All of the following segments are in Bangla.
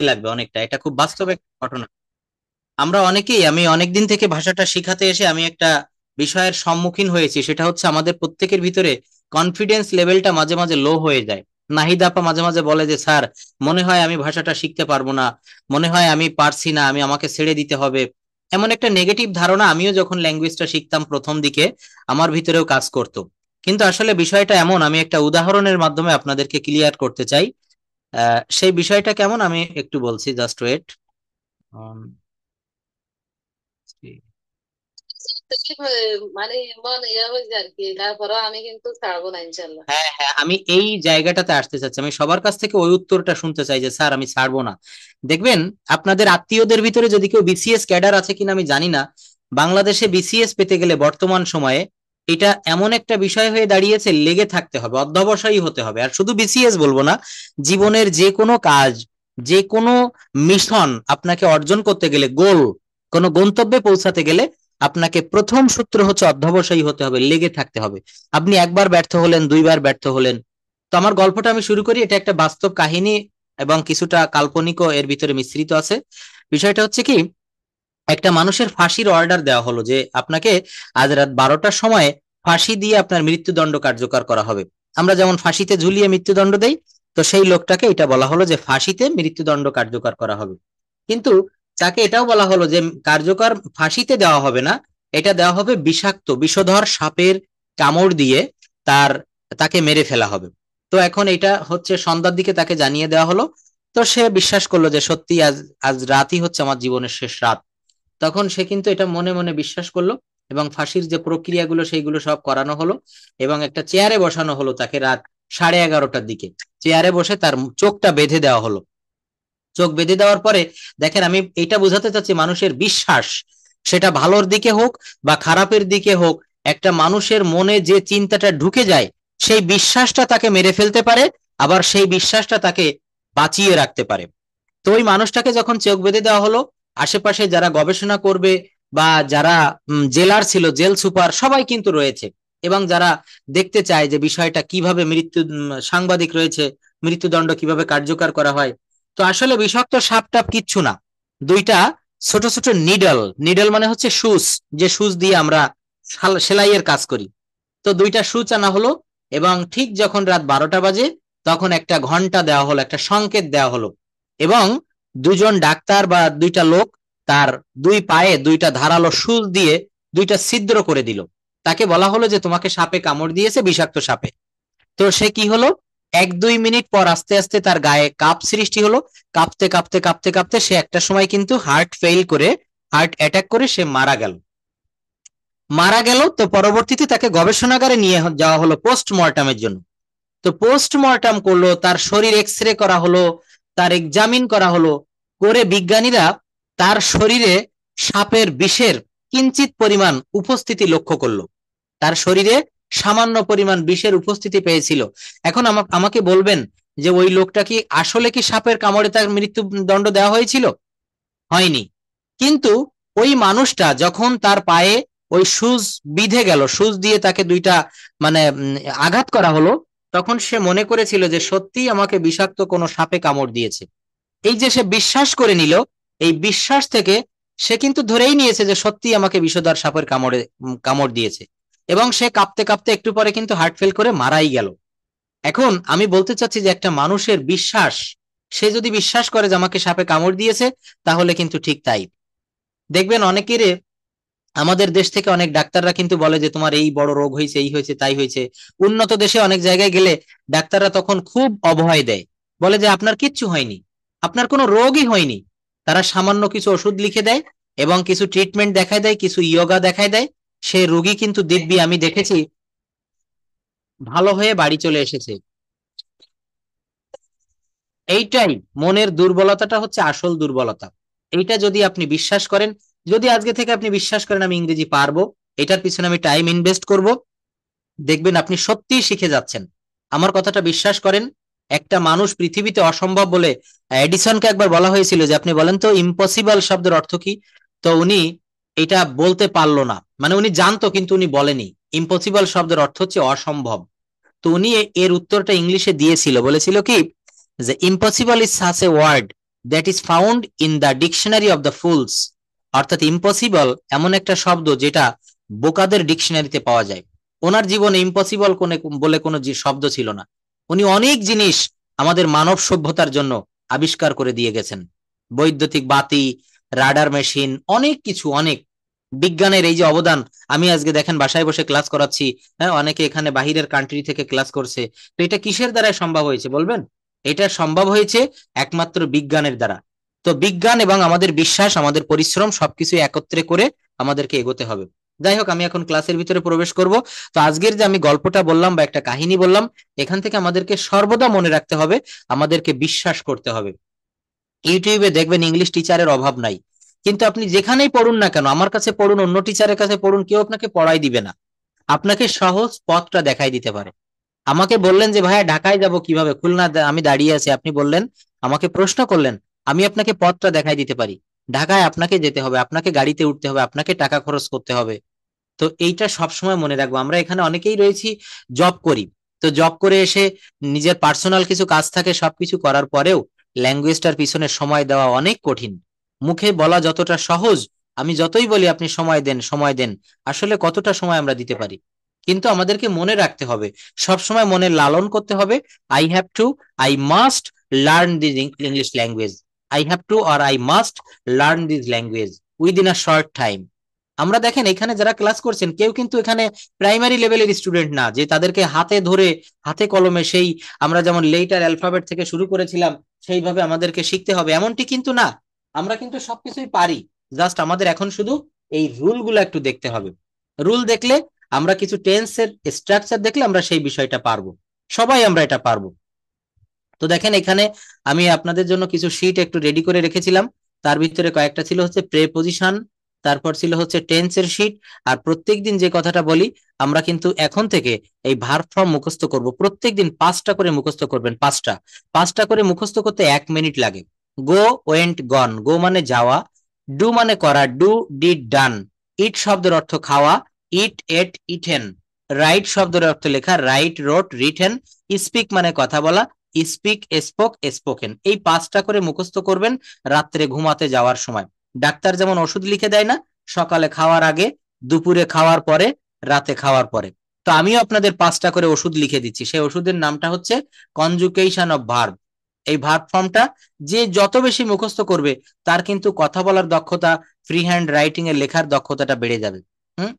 লাগবে অনেকটা, এটা খুব বাস্তব একটা ঘটনা। আমরা অনেকেই, আমি অনেকদিন থেকে ভাষাটা শিখাতে এসে আমি একটা বিষয়ের সম্মুখীন হয়েছি, সেটা হচ্ছে আমাদের প্রত্যেকের ভিতরে কনফিডেন্স লেভেলটা মাঝে মাঝে লো হয়ে যায়। নাহিদ আপা মাঝে মাঝে বলে যে স্যার, মনে হয় আমি ভাষাটা শিখতে পারবো না, মনে হয় আমি পারছি না, আমি আমাকে ছেড়ে দিতে হবে। এমন একটা নেগেটিভ ধারণা আমিও যখন ল্যাঙ্গুয়েজটা শিখতাম প্রথম দিকে আমার ভিতরেও কাজ করতো। কিন্তু আসলে বিষয়টা এমন, আমি একটা উদাহরণের মাধ্যমে আপনাদেরকে ক্লিয়ার করতে চাই। সেই বিষয়টা কেমন আমি একটু বলছি, জাস্ট ওয়েট। মানে মনে ইয়া হয়েছে আর কি, তারপরে আমি কিন্তু ছাড়বো না ইনশাল্লাহ। হ্যাঁ হ্যাঁ, আমি এই জায়গাটাতে আসতে চাচ্ছি, আমি সবার কাছ থেকে ওই উত্তরটা শুনতে চাই যে স্যার আমি ছাড়বো না। দেখবেন আপনাদের আত্মীয়দের ভিতরে যদি কেউ বিসিএস ক্যাডার আছে কিনা আমি জানি না, বাংলাদেশে বিসিএস পেতে গেলে বর্তমান সময়ে এটা এমন একটা বিষয় হয়ে দাঁড়িয়েছে, লেগে থাকতে হবে, অধ্যবসায়ী হতে হবে। আর শুধু বিসিএস বলবো না, জীবনের যে কোনো কাজ, যে কোনো মিশন আপনাকে অর্জন করতে গেলে, গোল, কোনো গন্তব্যে পৌঁছাতে গেলে আপনাকে প্রথম সূত্র হচ্ছে অধ্যবসায়ী হতে হবে, লেগে থাকতে হবে। আপনি একবার ব্যর্থ হলেন, দুইবার ব্যর্থ হলেন। তো আমার গল্পটা আমি শুরু করি, এটা একটা বাস্তব কাহিনী এবং কিছুটা কাল্পনিকও এর ভিতরে মিশ্রিত আছে। বিষয়টা হচ্ছে কি, একটা মানুষের ফাঁসির অর্ডার দেওয়া হলো যে আপনাকে আজ রাত 12টার সময় ফাঁসি দিয়ে আপনার মৃত্যুদণ্ড কার্যকর করা হবে। আমরা যেমন ফাঁসিতে ঝুলিয়ে মৃত্যুদণ্ড দেই, তো সেই লোকটাকে এটা বলা হলো যে ফাঁসিতে মৃত্যুদণ্ড কার্যকর করা হবে। কিন্তু তাকে এটাও বলা হলো যে কার্যকর ফাঁসিতে দেওয়া হবে না, এটা দেওয়া হবে বিষাক্ত বিষধর সাপের কামড় দিয়ে তার তাকে মেরে ফেলা হবে। তো এখন এটা হচ্ছে সন্ধ্যার দিকে তাকে জানিয়ে দেওয়া হলো। তো সে বিশ্বাস করলো যে সত্যি আজ আজ রাতই হচ্ছে আমার জীবনের শেষ রাত। তখন সে কিন্তু এটা মনে মনে বিশ্বাস করলো, এবং ফাঁসির যে প্রক্রিয়াগুলো সেইগুলো সব করানো হলো, এবং একটা চেয়ারে বসানো হলো তাকে রাত 11:30টার দিকে। চেয়ারে বসে তার চোখটা বেঁধে দেওয়া হলো। চোখ বেঁধে দেওয়ার পরে দেখেন, আমি এটা বোঝাতে চাচ্ছি, মানুষের বিশ্বাস, সেটা ভালোর দিকে হোক বা খারাপের দিকে হোক, একটা মানুষের মনে যে চিন্তাটা ঢুকে যায়, সেই বিশ্বাসটা তাকে মেরে ফেলতে পারে, আবার সেই বিশ্বাসটা তাকে বাঁচিয়ে রাখতে পারে। তো ওই মানুষটাকে যখন চোখ বেঁধে দেওয়া হলো, আশেপাশে যারা গবেষণা করবে বা যারা জেলার ছিল, জেল সুপার সবাই কিন্তু রয়েছে, এবং যারা দেখতে চায় যে বিষয়টা কিভাবে সাংবাদিক রয়েছে, মৃত্যুদণ্ড কিভাবে কার্যকর করা হয়। তো আসলে বিষাক্ত সাপ টাপ কিচ্ছু না, দুইটা ছোট ছোট নিডল, নিডল মানে হচ্ছে সুচ, যে সুচ দিয়ে আমরা সেলাইয়ের কাজ করি। তো দুইটা সুচ আনা হলো, এবং ঠিক যখন রাত 12টা বাজে তখন একটা ঘন্টা দেওয়া হলো, একটা সংকেত দেওয়া হলো, এবং দুজন ডাক্তার বা দুইটা লোক তার দুই পায়ে দুইটা ধারালো সুচ দিয়ে দুইটা ছিদ্র করে দিল। তাকে বলা হলো যে তোমাকে সাপে কামড় দিয়েছে, বিষাক্ত সাপে। তো সে কি হলো, 1-2 মিনিট পর আস্তে আস্তে তার গায়ে কাঁপ সৃষ্টি হলো। কাঁপতে কাঁপতে কাঁপতে কাঁপতে সে একটা সময় কিন্তু হার্ট ফেল করে, হার্ট অ্যাটাক করে সে মারা গেল। মারা গেল, তো পরবর্তীতে তাকে গবেষণাগারে নিয়ে যাওয়া হলো পোস্টমর্টমের জন্য। তো পোস্টমর্টম করলো, তার শরীর এক্স রে করা হলো, তার এক্সামিন করা হলো, করে বিজ্ঞানীরা তার শরীরে সাপের বিষের কিঞ্চিত পরিমাণ উপস্থিতি লক্ষ্য করলো। তার শরীরে সামান্য পরিমাণ বিষের উপস্থিতি পেয়েছিল। এখন আমাকে বলবেন যে ওই লোকটা কি আসলে কি সাপের কামড়ে তার মৃত্যুদণ্ড দেওয়া হয়েছিল? হয়নি। কিন্তু ওই মানুষটা যখন তার পায়ে ওই সুজ বিঁধে গেল, সুজ দিয়ে তাকে দুইটা মানে আঘাত করা হলো, তখন সে মনে করেছিল যে সত্যিই আমাকে বিষাক্ত কোনো সাপে কামড় দিয়েছে। এই যে সে বিশ্বাস করে নিল, এই বিশ্বাস থেকে সে কিন্তু ধরেই নিয়েছে যে সত্যি আমাকে বিষধর সাপের কামড় দিয়েছে, এবং সে কাঁপতে কাঁপতে একটু পরে কিন্তু হার্ট ফেল করে মারাই গেল। এখন আমি বলতে চাচ্ছি যে একটা মানুষের বিশ্বাস, সে যদি বিশ্বাস করে যে আমাকে সাপে কামড় দিয়েছে, তাহলে কিন্তু ঠিক তাই। দেখবেন অনেকের, আমাদের দেশ থেকে অনেক ডাক্তাররা কিন্তু বলে যে তোমার এই বড় রোগ হয়েছে, এই হয়েছে, তাই হয়েছে। উন্নত দেশে অনেক জায়গায় গেলে ডাক্তাররা তখন খুব অভয় দেয়, বলে যে আপনার কিচ্ছু হয়নি, আপনার কোনো রোগই হয়নি। তারা সামান্য কিছু ওষুধ লিখে দেয় এবং কিছু ট্রিটমেন্ট দেখায় দেয়, কিছু ইয়োগা দেখায় দেয়, সে রোগী কিন্তু দিব্যি, আমি দেখেছি, ভালো হয়ে বাড়ি চলে এসেছে। এইটাই, মনের দুর্বলতাটা হচ্ছে আসল দুর্বলতা। এইটা যদি আপনি বিশ্বাস করেন, যদি আজকে থেকে আপনি বিশ্বাস করেন আমি ইংরেজি পারবো, এটার পিছনে আমি টাইম ইনভেস্ট করব, দেখবেন আপনি সত্যিই শিখে যাচ্ছেন। আমার কথাটা বিশ্বাস করেন। একটা মানুষ পৃথিবীতে অসম্ভব বলে, এডিসনকে একবার বলা হয়েছিল যে আপনি বলেন তো ইম্পসিবল শব্দের অর্থ কি। তো উনি এটা বলতে পারলো না, মানে উনি জানতো কিন্তু উনি বলেনি। ইম্পসিবল শব্দের অর্থ হচ্ছে অসম্ভব। তো উনি এর উত্তরটা ইংলিশে দিয়েছিল, বলেছিল কি যে impossible is such a word that is found in the dictionary of the fools. অর্থাৎ ইম্পসিবল এমন একটা শব্দ যেটা বোকাদের ডিকশনারিতে পাওয়া যায়। ওনার জীবনে ইম্পসিবল বলে কোনো শব্দ ছিল না। উনি অনেক জিনিস আমাদের মানব সভ্যতার জন্য আবিষ্কার করে দিয়ে গেছেন। বৈদ্যুতিক বাতি, রাডার মেশিন, অনেক কিছু, অনেক বিজ্ঞানের এই যে অবদান। আমি আজকে দেখেন বাসায় বসে ক্লাস করাচ্ছি, হ্যাঁ, অনেকে এখানে বাহিরের কান্ট্রি থেকে ক্লাস করছে। তো এটা কিসের দ্বারা সম্ভব হয়েছে বলবেন? এটা সম্ভব হয়েছে একমাত্র বিজ্ঞানের দ্বারা। তো বিজ্ঞান এবং আমাদের বিশ্বাস, আমাদের পরিশ্রম সবকিছু একত্রে করে আমাদেরকে এগোতে হবে। যাই হোক, আমি এখন ক্লাসের ভিতরে প্রবেশ করব। তো আজকের যে আমি গল্পটা বললাম বা একটা কাহিনী বললাম, এখান থেকে আমাদেরকে সর্বদা মনে রাখতে হবে, আমাদেরকে বিশ্বাস করতে হবে। ইউটিউবে দেখবেন ইংলিশ টিচারের অভাব নাই, কিন্তু আপনি যেখানেই পড়ুন না কেন, আমার কাছে পড়ুন, অন্য টিচারের কাছে পড়ুন, কেউ আপনাকে পড়াই দিবে না। আপনাকে সহজ পথটা দেখাই দিতে পারে। আমাকে বললেন যে ভাইয়া ঢাকায় যাব কিভাবে, খুলনা আমি দাঁড়িয়ে আছি, আপনি বললেন, আমাকে প্রশ্ন করলেন, আমি আপনাকে পথটা দেখাই দিতে পারি। ঢাকায় আপনাকে যেতে হবে, আপনাকে গাড়িতে উঠতে হবে, আপনাকে টাকা খরচ করতে হবে। তো এইটা সবসময় মনে রাখবো। আমরা এখানে অনেকেই রয়েছি, জব করি। তো জব করে এসে নিজের পার্সোনাল কিছু কাজ থাকে, সবকিছু করার পরেও ল্যাঙ্গুয়েজটার পিছনে সময় দেওয়া অনেক কঠিন। মুখে বলা যতটা সহজ, আমি যতই বলি আপনি সময় দেন সময় দেন, আসলে কতটা সময় আমরা দিতে পারি? কিন্তু আমাদেরকে মনে রাখতে হবে, সব সময় মনে লালন করতে হবে, I have to, I must learn this English language. I have to or I must learn this language within a short time. আমরা দেখেন এখানে যারা ক্লাস করছেন, কেউ কিন্তু এখানে প্রাইমারি লেভেলের স্টুডেন্ট না যে তাদেরকে হাতে ধরে হাতে কলমে সেই আমরা যেমন লেটার অ্যালফাবেট থেকে শুরু করেছিলাম সেইভাবে আমাদেরকে শিখতে হবে, এমনটি কিন্তু না। আমরা কিন্তু সবকিছুই পারি। জাস্ট আমাদের এখন শুধু এই রুল গুলো একটু দেখতে হবে। রুল দেখলে, আমরা কিছু টেন্সের স্ট্রাকচার দেখলে আমরা সেই বিষয়টা পারবো। সবাই আমরা এটা পারবো। তো দেখেন এখানে আমি আপনাদের জন্য কিছু শীট একটু রেডি করে রেখেছিলাম। তার ভিতরে কয়েকটা ছিল হচ্ছে প্রেপোজিশন, তারপর ছিল হচ্ছে টেন্সের শীট। আর প্রত্যেকদিন যে কথাটা বলি, আমরা কিন্তু এখন থেকে এই ভার্ব ফর্ম মুখস্থ করব। প্রত্যেকদিন 5টা করে মুখস্থ করবেন, 5টা। 5টা করে মুখস্থ করতে 1 মিনিট লাগে। গো, ওয়েন্ট, গন। গো মানে যাওয়া, ডু মানে করা, ডু, ডিড, ডান। ইট শব্দের অর্থ খাওয়া, ইট, এট, ইটেন। রাইট শব্দের অর্থ লেখা, রাইট, রোট, রিটেন। স্পিক মানে কথা বলা, স্পিক, স্পোক, স্পোকেন। এই 5টা করে মুখস্থ করবেন রাত্রে ঘুমাতে যাওয়ার সময়। ডাক্তার যেমন ওষুধ লিখে দেয় না, সকালে খাওয়ার আগে, দুপুরে খাওয়ার পরে, রাতে খাওয়ার পরে, তো আমিও আপনাদের 5টা করে ওষুধ লিখে দিচ্ছি। সেই ওষুধের নামটা হচ্ছে কনজুগেশন অফ ভার্ব। এই ভার্ব ফর্মটা যে যত বেশি মুখস্থ করবে, তার কিন্তু কথা বলার দক্ষতা, ফ্রি হ্যান্ড রাইটিং এর লেখার দক্ষতাটা বেড়ে যাবে।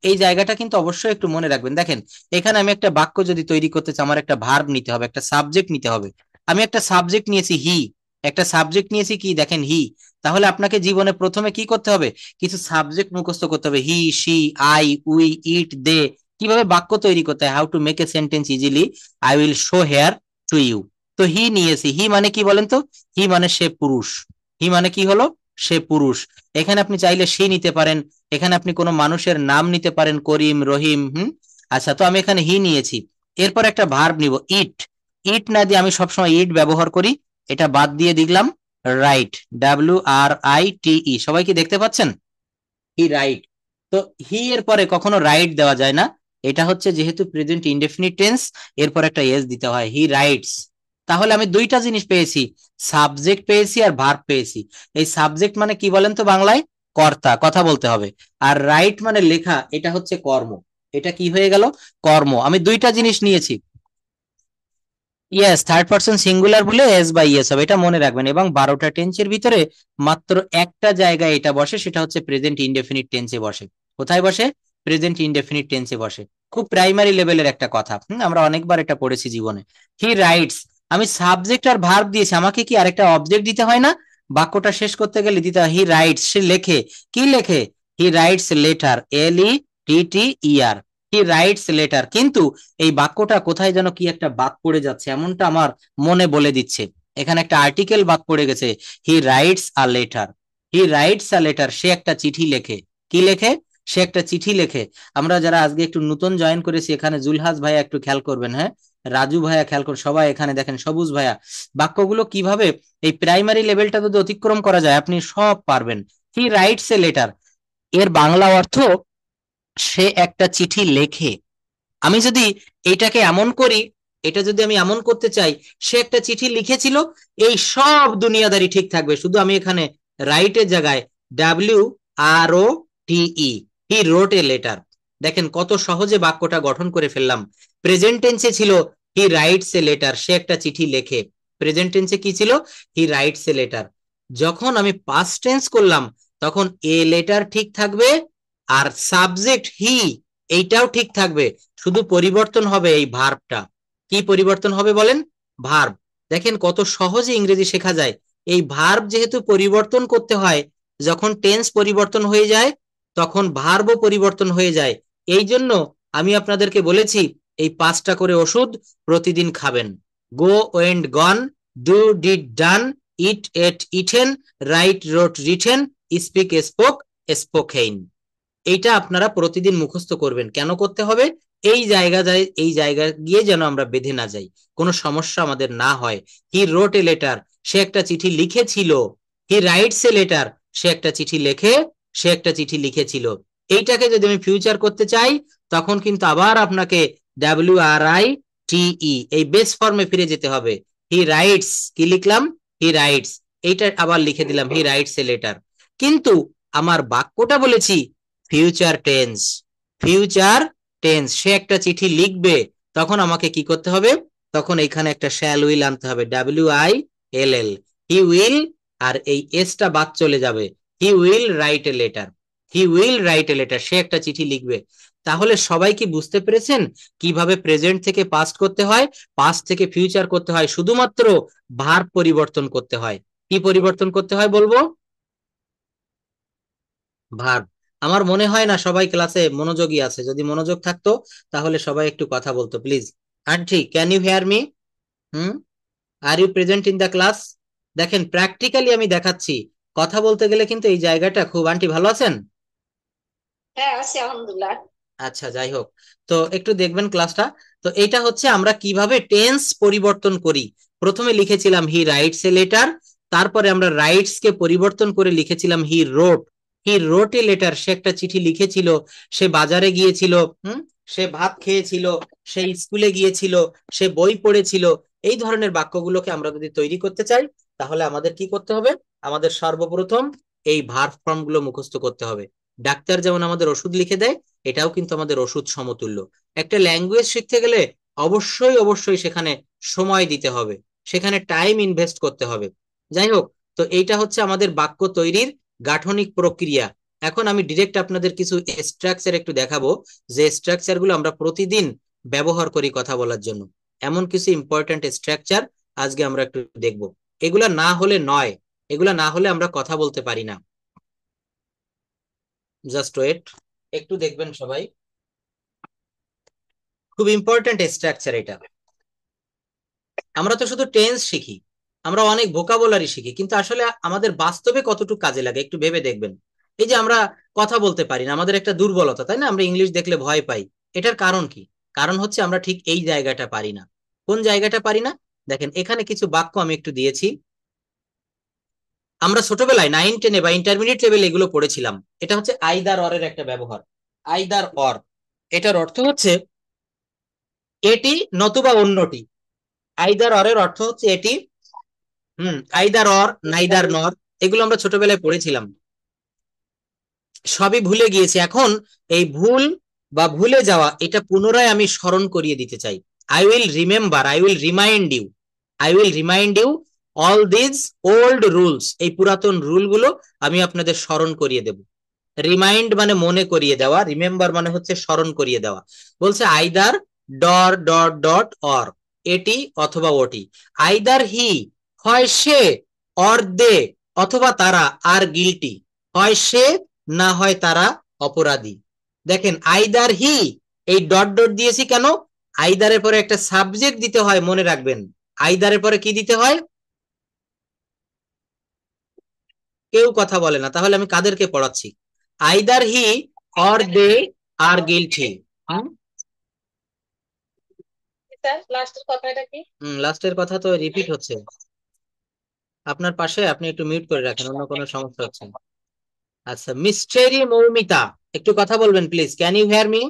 এই জায়গাটা কিন্তু অবশ্যই একটু মনে রাখবেন। দেখেন এখানে আমি একটা বাক্য যদি তৈরি করতে চাই, আমার একটা ভার্ব নিতে হবে, একটা সাবজেক্ট নিতে হবে। আমি একটা সাবজেক্ট নিয়েছি হি, একটা সাবজেক্ট নিয়েছি কি, দেখেন হি। তাহলে আপনাকে জীবনে প্রথমে কি করতে হবে? কিছু সাবজেক্ট মুখস্থ করতে হবে। He, she, I, we, it, they. কিভাবে বাক্য তৈরি করতে হয়, how to make a sentence easily, I will show here to you. তো হি নিয়েছি। হি মানে কি বলেন তো? হি মানে সে পুরুষ। হি মানে কি হলো? সে পুরুষ। এখানে আপনি চাইলে সে নিতে পারেন, এখানে আপনি কোনো মানুষের নাম নিতে পারেন, করিম, রহিম। আচ্ছা, তো আমি এখানে হি নিয়েছি। এরপর একটা ভার্ব নিব, ইট। ইট না দিয়ে আমি সবসময় ইট ব্যবহার করি, এটা বাদ দিয়ে দিলাম রাইট, WRITE। সবাই কি দেখতে পাচ্ছেন? He write. তো হি এর পরে কখনো রাইট দেওয়া যায় না, এটা হচ্ছে যেহেতু প্রেজেন্ট ইনডেফিনিট টেন্স, এরপর একটা এস দিতে হয়, হি রাইটস। তাহলে আমি দুইটা জিনিস পেয়েছি, সাবজেক্ট পেয়েছি আর ভার্ব পেয়েছি। এই সাবজেক্ট মানে কি বলেন তো বাংলায়? কর্তা, কথা বলতে হবে। আর রাইট মানে লেখা, এটা হচ্ছে কর্ম। এটা কি হয়ে গেল? কর্ম। আমি দুইটা জিনিস নিয়েছি। ইয়েস, থার্ড পারসন সিঙ্গুলার বলে এস বাই ইয়েস হবে, এটা মনে রাখবেন। এবং 12টা টেন্সের ভিতরে মাত্র একটা জায়গায় এটা বসে, সেটা হচ্ছে প্রেজেন্ট ইনডেফিনিট টেন্সে বসে। কোথায় বসে? প্রেজেন্ট ইনডেফিনিট টেন্সে বসে। খুব প্রাইমারি লেভেলের একটা কথা, আমরা অনেকবার এটা পড়েছি জীবনে। He writes. আমি সাবজেক্ট আর ভার্ব দিয়েছি, আমাকে কি আরেকটা অবজেক্ট দিতে হয় না? বাক্যটা শেষ করতে গেলে দিতে হয় হি রাইটস। সে লেখে, কি লেখে? He writes letter, LETTER। He writes letter. কিন্তু এই বাক্যটা কোথায় যেন কি একটা বাদ পড়ে যাচ্ছে, এমনটা আমার মনে বলে দিচ্ছে। এখানে একটা আর্টিকেল বাদ পড়ে গেছে। He writes a letter. He writes a letter, সে একটা চিঠি লেখে। কি লেখে? সে একটা চিঠি লেখে। আমরা যারা আজকে একটু নতুন জয়েন করেছি এখানে, জুলহাস ভাইয়া একটু খেয়াল করবেন, হ্যাঁ, রাজু ভাইয়া খেয়াল করুন, সবাই এখানে দেখেন, সবুজ ভাইয়া, বাক্যগুলো কিভাবে এই প্রাইমারি লেভেলটা যদি অতিক্রম করা যায়, আপনি সব পারবেন। হি রাইটস এ লেটার, এর বাংলা অর্থ সে একটা চিঠি লেখে। আমি যদি এইটাকে এমন করি, এটা যদি আমি এমন করতে চাই, সে একটা চিঠি লিখেছিল, এই সব দুনিয়াদারি ঠিক থাকবে, শুধু আমি এখানে রাইটের জায়গায় WROTE, হি রোট এ লেটার। দেখেন কত সহজে বাক্যটা গঠন করে ফেললাম। প্রেজেন্ট টেন্সে ছিল হি রাইটস এ লেটার, সে একটা চিঠি লেখে। প্রেজেন্ট টেন্সে কি ছিল? He writes a letter. যখন আমি পাস্ট টেন্স করলাম তখন এ লেটার ঠিক থাকবে, আর সাবজেক্ট হি এইটাও ঠিক থাকবে, শুধু পরিবর্তন হবে এই ভার্বটা। কি পরিবর্তন হবে বলেন? ভার্ব। দেখেন কত সহজে ইংরেজি শেখা যায়। এই ভার্ব যেহেতু পরিবর্তন করতে হয়, যখন টেন্স পরিবর্তন হয়ে যায় তখন ভার্বও পরিবর্তন হয়ে যায়। এই জন্য আমি আপনাদেরকে বলেছি এই 5টা করে ওষুধ প্রতিদিন খাবেন। Go went gone, do did done, eat ate eaten, write wrote written, speak spoke spoken. এইটা আপনারা প্রতিদিন মুখস্থ করবেন। কেন করতে হবে? এই জায়গা গিয়ে যেন আমরা বেঁধে না যাই, কোনো সমস্যা আমাদের না হয়। হি রোট এ লেটার, সে একটা চিঠি লিখেছিল। হি রাইটস এ লেটার, সে একটা চিঠি লেখে, সে একটা চিঠি লিখেছিল। এইটাকে যদি আমি ফিউচার করতে চাই তখন কিন্তু আবার আপনাকে WRITE এই বেস ফর্মে ফিরে যেতে হবে। হি রাইটস, কি লিখলাম? He writes. এইটা আবার লিখে দিলাম হি রাইটস এ লেটার। কিন্তু আমার বাক্যটা বলেছি ফিউচার টেন্স। ফিউচার টেন্স, সে একটা চিঠি লিখবে, তখন আমাকে কি করতে হবে? তখন এখানে একটা শ্যাল উইল আনতে হবে, WILL। হি উইল, আর এই এসটা বাদ চলে যাবে, he will write a letter. He will write a letter, সে একটা চিঠি লিখবে। তাহলে সবাই কি বুঝতে পেরেছেন কিভাবে প্রেজেন্ট থেকে পাস্ট করতে হয়, পাস্ট থেকে ফিউচার করতে হয়? শুধুমাত্র ভার্ব পরিবর্তন করতে হয়। কি পরিবর্তন করতে হয় বলবো? ভার্ব। আমার মনে হয় না সবাই ক্লাসে মনোযোগী আছে, যদি মনোযোগ থাকতো তাহলে সবাই একটু কথা বলতো please. Aunty, can you hear me? Hmm, are you present in the class? দেখেন প্র্যাকটিক্যালি আমি দেখাচ্ছি, কথা বলতে গেলে কিন্তু এই জায়গাটা খুব। আন্টি ভালো আছেন? হ্যাঁ, আছি আলহামদুলিল্লাহ। আচ্ছা, যাই হোক, তো একটু দেখবেন ক্লাসটা। তো এটা হচ্ছে আমরা কিভাবে টেন্স পরিবর্তন করি। প্রথমে লিখেছিলাম হি রাইটস এ লেটার, তারপরে আমরা রাইটস কে পরিবর্তন করে লিখেছিলাম হি রোট। হি রোট এ লেটার, সে একটা চিঠি লিখেছিল, সে বাজারে গিয়েছিল, সে ভাত খেয়েছিল, সে স্কুলে গিয়েছিল, সে বই পড়েছিল। এই ধরনের বাক্যগুলোকে আমরা যদি তৈরি করতে চাই তাহলে আমাদের কি করতে হবে? আমাদের সর্বপ্রথম এই ভার্ব ফর্ম গুলো মুখস্থ করতে হবে। ডাক্তার যেমন আমাদের ওষুধ লিখে দেয়, এটাও কিন্তু আমাদের ওষুধ সমতুল্য। একটা ল্যাঙ্গুয়েজ শিখতে গেলে অবশ্যই অবশ্যই সেখানে সময় দিতে হবে, সেখানে টাইম ইনভেস্ট করতে হবে। যাই হোক, তো এইটা হচ্ছে আমাদের বাক্য তৈরির গাঠনিক প্রক্রিয়া। এখন আমি ডিরেক্ট আপনাদের কিছু স্ট্রাকচার একটু দেখাবো, যে স্ট্রাকচার গুলো আমরা প্রতিদিন ব্যবহার করি কথা বলার জন্য। এমন কিছু ইম্পর্টেন্ট স্ট্রাকচার আজকে আমরা একটু দেখব। এগুলা না হলে নয়, এগুলা না হলে আমরা কথা বলতে পারি না। জাস্ট ওয়েট, একটু দেখবেন সবাই, খুব ইম্পর্টেন্ট স্ট্রাকচার এটা। আমরা তো শুধু টেন্স শিখি, আমরা অনেক ভোকাবুলারি শিখি, কিন্তু আসলে আমাদের বাস্তবে কতটুকু কাজে লাগে একটু ভেবে দেখবেন। এই যে আমরা কথা বলতে পারি না, আমাদের একটা দুর্বলতা, তাই না? আমরা ইংলিশ দেখলে ভয় পাই। এটার কারণ কি? কারণ হচ্ছে আমরা ঠিক এই জায়গাটা পারি না। কোন জায়গাটা পারি না? দেখেন এখানে কিছু বাক্য আমি একটু দিয়েছি। আমরা ছোটবেলায় 9-10 বা ইন্টারমিডিয়েট লেভেলে এগুলো পড়েছিলাম। এটা হচ্ছে আইদার অর এর একটা ব্যবহার। আইদার অর, এটার অর্থ হচ্ছে এটি নতুবা অন্যটি। আইদার অর এর অর্থ হচ্ছে এটি, আইদার অর, নাইদার নর, এগুলো আমরা ছোটবেলায় পড়েছিলাম, সবই ভুলে গিয়েছি। এখন এই ভুল বা ভুলে যাওয়া এটা পুনরায় আমি স্মরণ করিয়ে দিতে চাই। I will remember, I will remind you, I will remind you all this old rules, এই পুরাতন রুল গুলো আমি আপনাদের স্মরণ করিয়ে দেব। রিমাইন্ড মানে মনে করিয়ে দেওয়া, রিমেম্বার মানে হচ্ছে স্মরণ করিয়ে দেওয়া। বলছে আইদার ডর ডট ডট অর, এটি অথবা ওটি। আইদার হি, হয় সে, অর দে, অথবা তারা, আর গিলটি, হয় সে না হয় তারা অপরাধী। দেখেন আইদার হি, এই ডট ডট দিয়েছি কেন? আইদারের পরে একটা সাবজেক্ট দিতে হয়, মনে রাখবেন। আইদারের পরে কি দিতে হয়? কেউ কথা বলে না, তাহলে আমি কাদেরকে পড়াচ্ছি? Either he or they are guilty. Sir, লাস্টের কথাটা কি? লাস্টের কথা তো রিপিট হচ্ছে আপনার পাশে, আপনি একটু মিউট করে রাখেন, অন্য কোনো সমস্যা হচ্ছে। আচ্ছা, মিস্টেরি মৌমিতা, একটু কথা বলবেন please, can you hear me?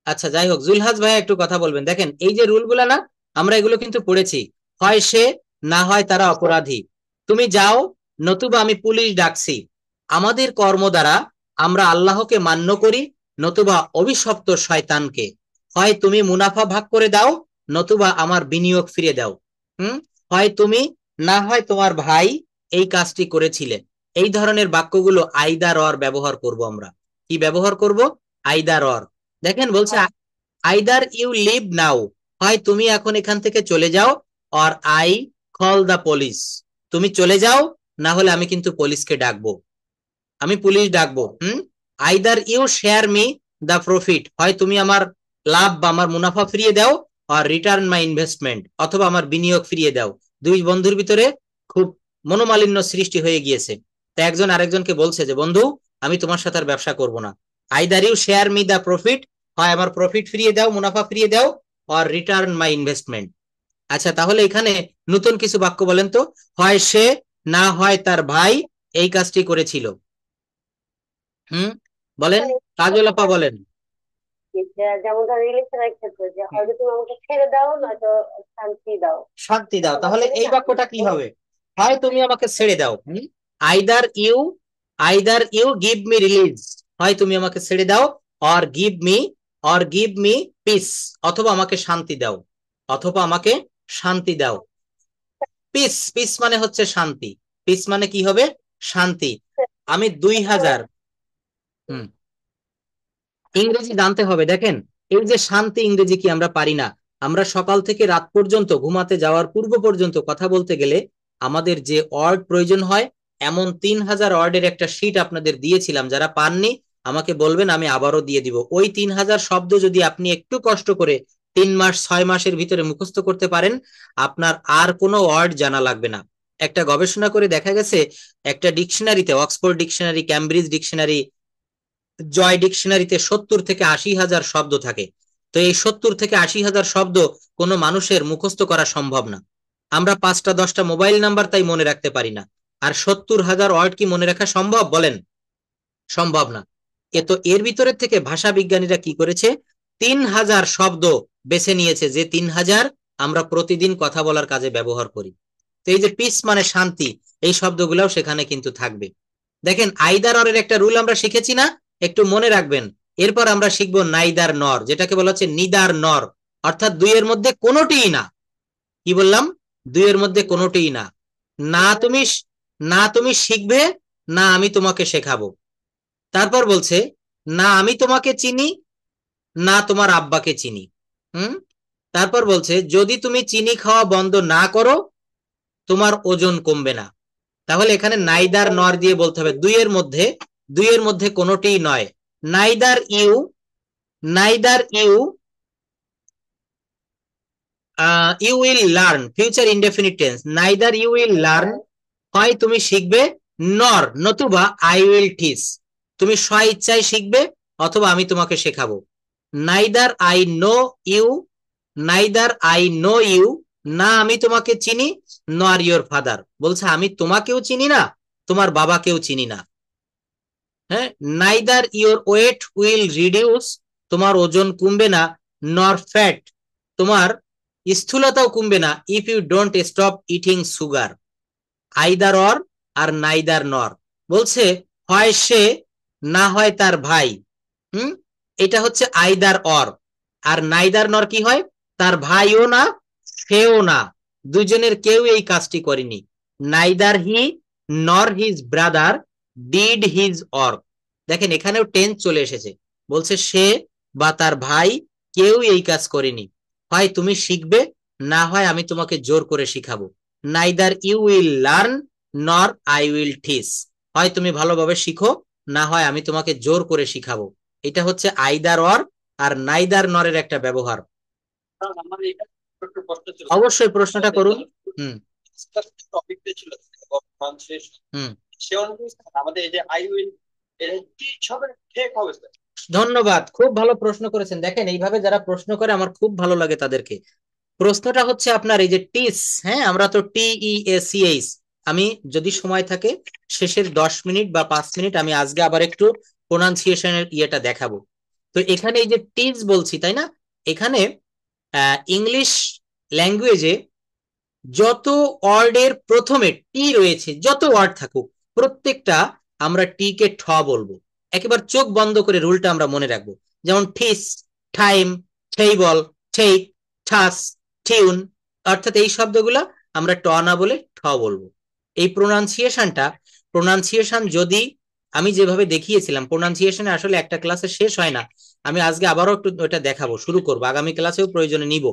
আচ্ছা যাই হোক, জুলহাস ভাই একটু কথা বলবেন। দেখেন এই যে রুল গুলা না, আমরা এগুলো কিন্তু পড়েছি। হয় সে, না হয় তারা অপরাধী। তুমি যাও, নতুবা আমি পুলিশ ডাকছি। আমাদের কর্ম দ্বারা আমরা আল্লাহকে মান্য করি, নতুবা অভিশপ্ত শয়তানকে। হয় তুমি মুনাফা ভাগ করে দাও, নতুবা আমার বিনিয়োগ ফিরিয়ে দাও। হুম, হয় তুমি, না হয় তোমার ভাই এই কাজটি করেছিলেন। এই ধরনের বাক্যগুলো আইদার অর ব্যবহার করব আমরা। কি ব্যবহার করব? Either or. দেখেন বলছে আইদার ইউ লিভ নাও, হয় তুমি এখন এখান থেকে চলে যাও, or I call the police, তুমি চলে যাও, না হলে আমি কিন্তু পুলিশকে ডাকবো, আমি পুলিশ ডাকবো। Either you share me the profit, হয় তুমি আমার লাভ বা আমার মুনাফা ফিরিয়ে দাও, আর রিটার্ন মাই ইনভেস্টমেন্ট, অথবা আমার বিনিয়োগ ফিরিয়ে দাও। দুই বন্ধুর ভিতরে খুব মনোমালিন্য সৃষ্টি হয়ে গিয়েছে। তা একজন আরেকজনকে বলছে যে বন্ধু, আমি তোমার সাথে আর ব্যবসা করব না। Either you share me the profit, হয় আমার প্রফিট ফিরিয়ে দাও, মুনাফা ফিরিয়ে দাও, আর রিটার্ন মাই ইনভেস্টমেন্ট। আচ্ছা তাহলে এখানে নতুন কিছু বাক্য বলেন তো। হয় সে, না হয় তার ভাই এই কাজটি করেছিল। হুম, বলেন, কাজল আপা বলেন। যেমন ধর রিলেশনের ক্ষেত্রে যে হয়তো তুমি আমাকে ছেড়ে দাও, নয়তো শান্তি দাও। শান্তি দাও, এটা বলা তাহলে যাবে এই না? বাক্যটা কি হবে? হয় তুমি আমাকে ছেড়ে দাও, either you, either you give me release, হয় তুমি আমাকে ছেড়ে দাও, or give me, or give me peace, অথবা আমাকে শান্তি দাও, অথবা আমাকে শান্তি দাও। পিস, পিস মানে হচ্ছে শান্তি। পিস মানে কি হবে? শান্তি। আমি 2000, হুম, ইংরেজি জানতে হবে। দেখেন এই যে শান্তি, ইংরেজি কি আমরা পারি না? আমরা সকাল থেকে রাত পর্যন্ত, ঘুমাতে যাওয়ার পূর্ব পর্যন্ত কথা বলতে গেলে আমাদের যে ওয়ার্ড প্রয়োজন হয়, এমন 3000 ওয়ার্ডের একটা শীট আপনাদের দিয়েছিলাম। যারা পাননি আমাকে বলবেন, আমি আবারও দিয়ে দিব। ওই 3000 শব্দ যদি আপনি একটু কষ্ট করে 3 মাস 6 মাসের ভিতরে মুখস্থ করতে পারেন, আপনার আর কোনো ওয়ার্ড জানা লাগবে না। একটা গবেষণা করে দেখা গেছে, একটা ডিকশনারিতে, অক্সফোর্ড ডিকশনারি, ক্যামব্রিজ ডিকশনারি, জয় ডিকশনারিতে 70 থেকে 80 হাজার শব্দ থাকে। তো এই 70 থেকে 80 হাজার শব্দ কোনো মানুষের মুখস্থ করা সম্ভব না। আমরা 5টা 10টা মোবাইল নাম্বার তাই মনে রাখতে পারি না। আর 70 হাজার ওয়ার্ড কি মনে রাখা সম্ভব বলেন? সম্ভব না। তো এর ভিতরে থেকে ভাষা বিজ্ঞানীরা কি করেছে, 3000 শব্দ বেছে নিয়েছে, যে 3000 আমরা প্রতিদিন কথা বলার কাজে ব্যবহার করি। তো এই যে পিস মানে শান্তি, এই শব্দগুলোও সেখানে কিন্তু থাকবে। দেখেন আইদার অর এর একটা রুল আমরা শিখেছি না, একটু মনে রাখবেন। এরপর আমরা শিখবো নাইদার নর, যেটাকে বলা হচ্ছে নিদার নর, অর্থাৎ দুইয়ের মধ্যে কোনোটিই না। কি বললাম? দুইয়ের মধ্যে কোনোটিই না। না তুমি, না তুমি শিখবে, না আমি তোমাকে শেখাবো। তারপর বলছে, না আমি তোমাকে চিনি, না তোমার আব্বাকে চিনি। হুম, তারপর বলছে যদি তুমি চিনি খাওয়া বন্ধ না করো, তোমার ওজন কমবে না। তাহলে এখানে নাইদার নর দিয়ে বলতে হবে দুইয়ের মধ্যে, দুইয়ের মধ্যে কোনোটিই নয়। Neither you, neither you, you will learn, future indefinite tense, neither you will learn, হয় তুমি শিখবে, নর নতুবা আই উইল টিচ, তুমি স্ব ইচ্ছায় শিখবে, অথবা আমি তোমাকে শেখাবো। Neither I know you, neither I know you, না আমি তোমাকে চিনি, নর ইউর ফাদার, বলছে আমি তোমাকেও চিনি না, তোমার বাবাকেও চিনি না। হ্যাঁ, neither your weight will reduce, তোমার ওজন কমবে না, নর ফ্যাট, তোমার স্থূলতাও কমবে না, if you don't stop eating sugar. Either or আর নাইদার নর। বলছে হয় সে, না হয় তার ভাই। হুম, এটা হচ্ছে আইদার অর। আর নাইদার নর কি হয়? তার ভাইও না, সেও না, দুজনের কেউ এই কাজটি করেনি। নাইদার হি নর his brother did his or. দেখেন এখানেও টেন্স চলে এসেছে। বলছে সে বা তার ভাই কেউ এই কাজ করেনি। হয় তুমি শিখবে, না হয় আমি তোমাকে জোর করে শিখাবো। Neither you will learn nor I will teach, হয় তুমি ভালোভাবে শিখো, না হয় আমি তোমাকে জোর করে শিখাবো। এটা হচ্ছে আইদার অর আর নাইদার নরের একটা ব্যবহার। আমার এটা ছোট্ট প্রশ্ন ছিল। অবশ্যই প্রশ্নটা করুন। হুম, টপিকটা ছিল শেষ। হুম, সে অনুযায়ী আমাদের এই যে আই উইল, এটা কি হবে, ঠিক হবে স্যার? ধন্যবাদ, খুব ভালো প্রশ্ন করেছেন। দেখেন এইভাবে যারা প্রশ্ন করে আমার খুব ভালো লাগে তাদেরকে। প্রশ্নটা হচ্ছে আপনার এই যে টিস, হ্যাঁ আমরা তো TEACH, আমি যদি সময় থাকে শেষের 10 মিনিট বা 5 মিনিট আমি আজকে আবার একটু প্রোনাউন্সিয়েশনের ইয়েটা দেখাবো। তো এখানে এই যে টিজ বলছি তাই না, এখানে ইংলিশ ল্যাঙ্গুয়েজে যত ওয়ার্ডের প্রথমে টি রয়েছে, যত ওয়ার্ড থাকুক, প্রত্যেকটা আমরা টি কে ঠ বলবো। একেবারে চোখ বন্ধ করে রুলটা আমরা মনে রাখবো। যেমন ঠিস, টাইম, টেবল, টেক, ঠাস, টিউন, অর্থাৎ এই শব্দগুলা আমরা ট না বলে ঠ বলবো। এই প্রোনাউন্সিয়েশন যদি আমি যেভাবে দেখিয়েছিলাম, প্রোনাউন্সিয়েশনে আসলে একটা ক্লাসে শেষ হয় না, আমি আজকে আবারও একটু ওটা দেখাবো, শুরু করবো, আগামী ক্লাসেও প্রয়োজনে নিব।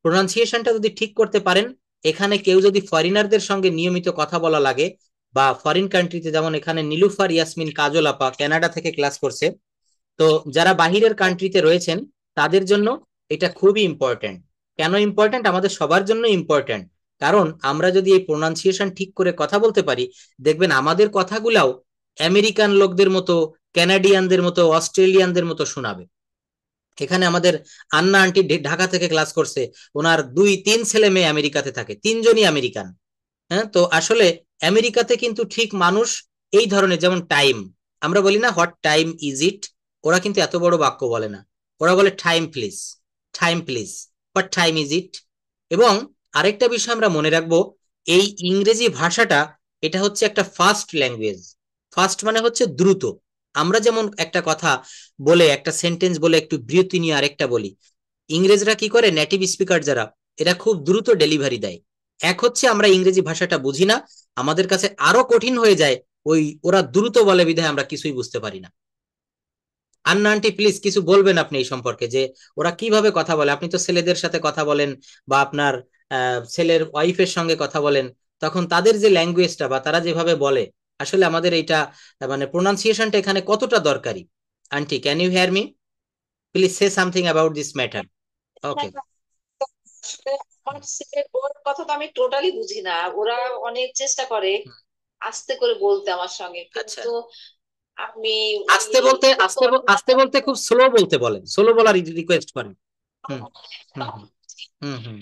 প্রোনাউন্সিয়েশনটা যদি ঠিক করতে পারেন, এখানে কেউ যদি ফরেনারদের সঙ্গে নিয়মিত কথা বলা লাগে, বা ফরেন কান্ট্রিতে, যেমন এখানে নীলুফার ইয়াসমিন কাজল আপা কানাডা থেকে ক্লাস করছে, তো যারা বাহিরের কান্ট্রিতে রয়েছেন তাদের জন্য এটা খুবই ইম্পর্টেন্ট। কেন ইম্পর্টেন্ট? আমাদের সবার জন্য ইম্পর্টেন্ট, কারণ আমরা যদি এই প্রোনাউন্সিয়েশন ঠিক করে কথা বলতে পারি, দেখবেন আমাদের কথাগুলাও আমেরিকান লোকদের মতো, কানাডিয়ানদের মতো, অস্ট্রেলিয়ানদের মতো শোনাবে। এখানে আমাদের আন্না আন্টি ঢাকা থেকে ক্লাস করছে, ওনার 2-3 ছেলে মেয়ে আমেরিকাতে থাকে, 3জনই আমেরিকান। হ্যাঁ, তো আসলে আমেরিকাতে কিন্তু ঠিক মানুষ এই ধরনের, যেমন টাইম, আমরা বলি না হোয়াট টাইম ইজ ইট, ওরা কিন্তু এত বড় বাক্য বলে না, ওরা বলে time please, time please, what time is ইট। এবং আরেকটা বিষয় আমরা মনে রাখবো, এই ইংরেজি ভাষাটা এটা হচ্ছে একটা ফাস্ট ল্যাঙ্গুয়েজ। ফাস্ট মানে হচ্ছে দ্রুত। আমরা যেমন একটা কথা বলে, একটা সেন্টেন্স বলে একটু বিরতি নিয়ে আরেকটা বলি, ইংরেজরা কি করে, নেটিভ স্পিকার যারা, এরা খুব দ্রুত ডেলিভারি দেয়। এক হচ্ছে আমরা ইংরেজি ভাষাটা বুঝি না, আমাদের কাছে আরো কঠিন হয়ে যায়, ওই ওরা দ্রুত বলে বিধায় আমরা কিছুই বুঝতে পারি না। আন্না আন্টি প্লিজ কিছু বলবেন আপনি এই সম্পর্কে, যে ওরা কিভাবে কথা বলে? আপনি তো ছেলেদের সাথে কথা বলেন, বা আপনার ছেলের ওয়াইফের সঙ্গে কথা বলেন, তখন তাদের যে ল্যাঙ্গুয়েজটা বা তারা যেভাবে বলে, আসলে আমাদের এইটা মানে প্রোনাউন্সিয়েশনটা এখানে কতটা দরকারি। Aunty, can you hear me? Please say something about this matter. Okay. আসলে আমার ছেলের ওর কথা তো আমি টোটালি বুঝি না, ওরা অনেক চেষ্টা করে আস্তে করে বলতে আমার সঙ্গে, আচ্ছা, কিন্তু আমি ওই আস্তে বলতে, আস্তে বলতে খুব স্লো বলতে বলেন, স্লো বলার রিকোয়েস্ট করেন। হুম হুম হুম হুম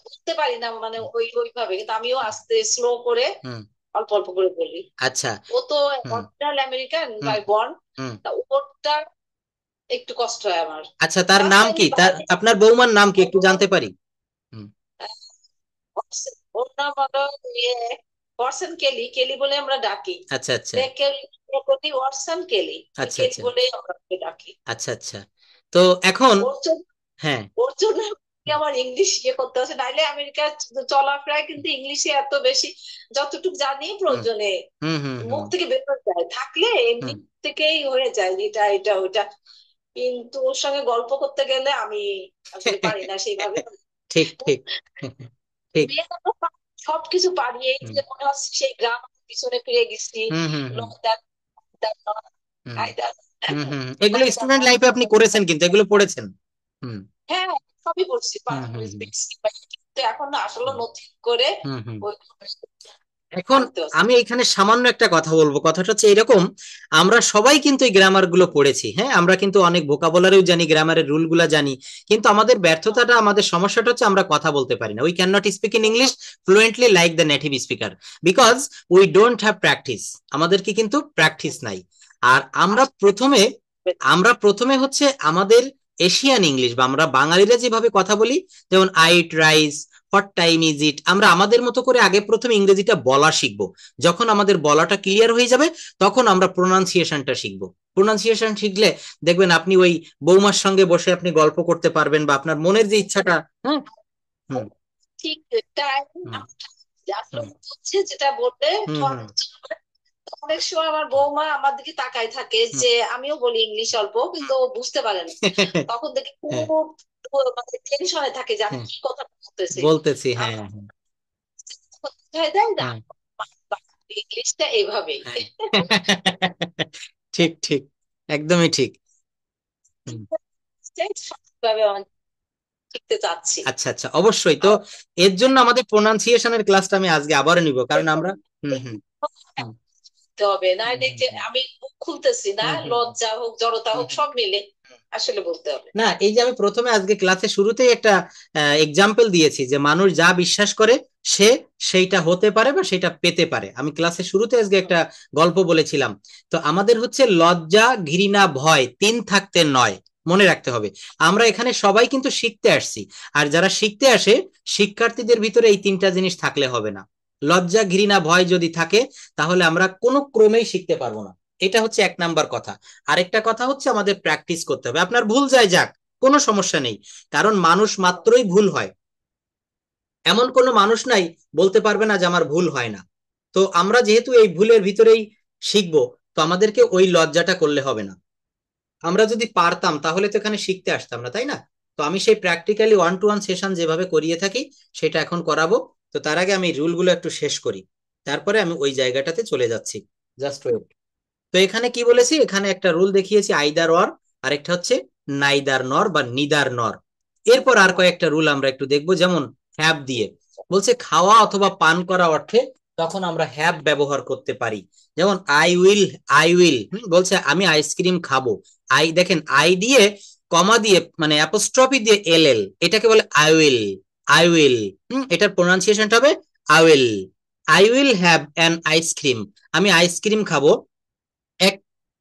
বুঝতে পারি না, মানে ওইভাবে, কিন্তু আমিও আস্তে স্লো করে হুম। অল্প অল্প করে বলি। আচ্ছা। ও তো hmm original American hmm by born, hmm. ওরটা একটু কষ্ট হয় আমার। আচ্ছা, তার নাম তাছাড়া কি? এমনি তার বাইরে আপনার বৌমার নাম কি একটু জানতে পারি? হুম। ওর নাম হলো ইয়ে ওয়াটসন কেলি, কেলি বলে আমরা ডাকি। আচ্ছা আচ্ছা কেলি ওয়াটসন কেলি, ওই আচ্ছা কেলি আচ্ছা বলে আমরা ওকে ডাকি। আচ্ছা আচ্ছা। তো এখন, ওর জন্য হ্যাঁ, ওর জন্য আমার ইংলিশ ইয়ে করতে হচ্ছে, নাইলে আমেরিকার চলাফেরায় কিন্তু ইংলিশে এত বেশি, যতটুকু জানি হুম প্রয়োজনে হুম হুম মুখ হুম থেকে বের হয়ে যায়, থাকলে এমনি হুম। থেকেই হয়ে যায় এটা এটা ওটা। কিন্তু ওর সঙ্গে গল্প করতে গেলে আমি আসলে পারি না সেইভাবে। ঠিক ঠিক ঠিক। মেয়ে তো সবকিছু পারি, এই হুম যে মনে হচ্ছে সেই গ্রাম পিছনে ফিরে গেছি। হুম হুম হুম নয়দার নয়দার হুম কায়দার হুম হুম। এগুলো কায়দার স্টুডেন্ট লাইফে আপনি করেছেন, কিন্তু এগুলো পড়েছেন। হুম হ্যাঁ, সবই পড়ছি, হুম হুম হুম কিন্তু এখন না আসলে হুম নতুন করে হুম হুম। ওই এখন আনতে হচ্ছে। আমি এখানে সামান্য একটা কথা বলবো, কথাটা হচ্ছে এরকম, আমরা সবাই কিন্তু এই গ্রামার গুলো পড়েছি, হ্যাঁ, আমরা কিন্তু অনেক ভোকাবুলারিও জানি, গ্রামারের রুল গুলা জানি, কিন্তু আমাদের ব্যর্থতাটা, আমাদের সমস্যাটা হচ্ছে আমরা কথা বলতে পারি না। We can not speak in English fluently like the native speaker, because we don't have practice. আমাদেরকে কিন্তু প্র্যাকটিস নাই। আর আমরা প্রথমে হচ্ছে আমাদের এশিয়ান ইংলিশ, বা আমরা বাঙালিরা যেভাবে কথা বলি, যেমন I ate rice, what time is it, আমরা আমাদের মতো করে আগে প্রথমে ইংরেজিটা বলা শিখবো। যখন আমাদের বলাটা ক্লিয়ার হয়ে যাবে, তখন আমরা প্রোনাউন্সিয়েশনটা শিখবো। প্রোনাউন্সিয়েশন শিখলে দেখবেন আপনি ওই বৌমার সঙ্গে বসে আপনি গল্প করতে পারবেন, বা আপনার মনের যে ইচ্ছাটা। হ্যাঁ। হুম ঠিক তাই, হুম আসলে হুম হচ্ছে যেটা বললে হুম হুম অনেক সময় আমার বৌমা আমার দিকে তাকায় থাকে, হুম যে আমিও বলি ইংলিশ অল্প, কিন্তু ও বুঝতে পারে না। তখন দেখি হ্যাঁ খুব মানে টেনশনে থাকে যে আমি হ্যাঁ কি কথা বলতেছি। বলতেছি, হ্যাঁ আমার হ্যাঁ বুঝাই দেয় না হ্যাঁ ইংলিশটা এইভাবেই। হ্যাঁ। ঠিক ঠিক, একদমই ঠিক। হুম। সঠিকভাবে আমি শিখতে চাচ্ছি। আচ্ছা আচ্ছা, অবশ্যই। তো আর এর জন্য আমাদের প্রোনাউন্সিয়েশনের ক্লাসটা আমি আজকে আবারও নিব, কারণ আমরা হুম হুম হুম শিখতে হবে, না হুম এটা যে হুম আমি মুখ খুলতেছি না, হুম হুম লজ্জা হোক জড়তা হুম হোক সব মিলে আসলে বলতে হবে। না, এই যে আমি প্রথমে আজকে ক্লাসে শুরুতেই একটা এক্সাম্পল দিয়েছি যে মানুষ যা বিশ্বাস করে সে সেইটা হতে পারে বা সেটা পেতে পারে। আমি ক্লাসের শুরুতে আজকে একটা গল্প বলেছিলাম। তো আমাদের হচ্ছে লজ্জা, ঘৃণা, ভয় তিন থাকতে নয়, মনে রাখতে হবে। আমরা এখানে সবাই কিন্তু শিখতে আসছি, আর যারা শিখতে আসে শিক্ষার্থীদের ভিতরে এই তিনটা জিনিস থাকলে হবে না। লজ্জা, ঘৃণা, ভয় যদি থাকে তাহলে আমরা কোনো ক্রমেই শিখতে পারবো না। এটা হচ্ছে এক নাম্বার কথা। আরেকটা কথা হচ্ছে আমাদের প্র্যাকটিস করতে হবে। আপনার ভুল যায় যাক, কোনো সমস্যা নেই, কারণ মানুষ মাত্রই ভুল হয়। এমন কোনো মানুষ নাই বলতে পারবে না যে আমার ভুল হয় না। তো আমরা যেহেতু এই ভুলের ভিতরেই শিখবো, তো আমাদেরকে ওই লজ্জাটা করলে হবে না। আমরা যদি পারতাম তাহলে তো এখানে শিখতে আসতাম না, তাই না? তো আমি সেই practically one to one session যেভাবে করিয়ে থাকি সেটা এখন করাবো। তো তার আগে আমি রুলগুলো একটু শেষ করি, তারপরে আমি ওই জায়গাটাতে চলে যাচ্ছি। Just wait. তো এখানে কি বলেছি, এখানে একটা রুল দেখিয়েছি আইদার অর, আরেকটা হচ্ছে নাইদার নর বা নিদার নর। এরপর আর কয়েকটা রুল আমরা একটু দেখবো, যেমন হ্যাভ দিয়ে বলছে খাওয়া অথবা পান করা অর্থে তখন আমরা হ্যাভ ব্যবহার করতে পারি। যেমন আই উইল বলছে আমি আইসক্রিম খাবো। আই দেখেন, আই দিয়ে কমা দিয়ে মানে অ্যাপোস্ট্রফি দিয়ে এল এল, এটাকে বলে আই উইল। এটার প্রোনাউন্সিয়েশনটা হবে I will. I will have an ice cream, আমি আইসক্রিম খাবো। এক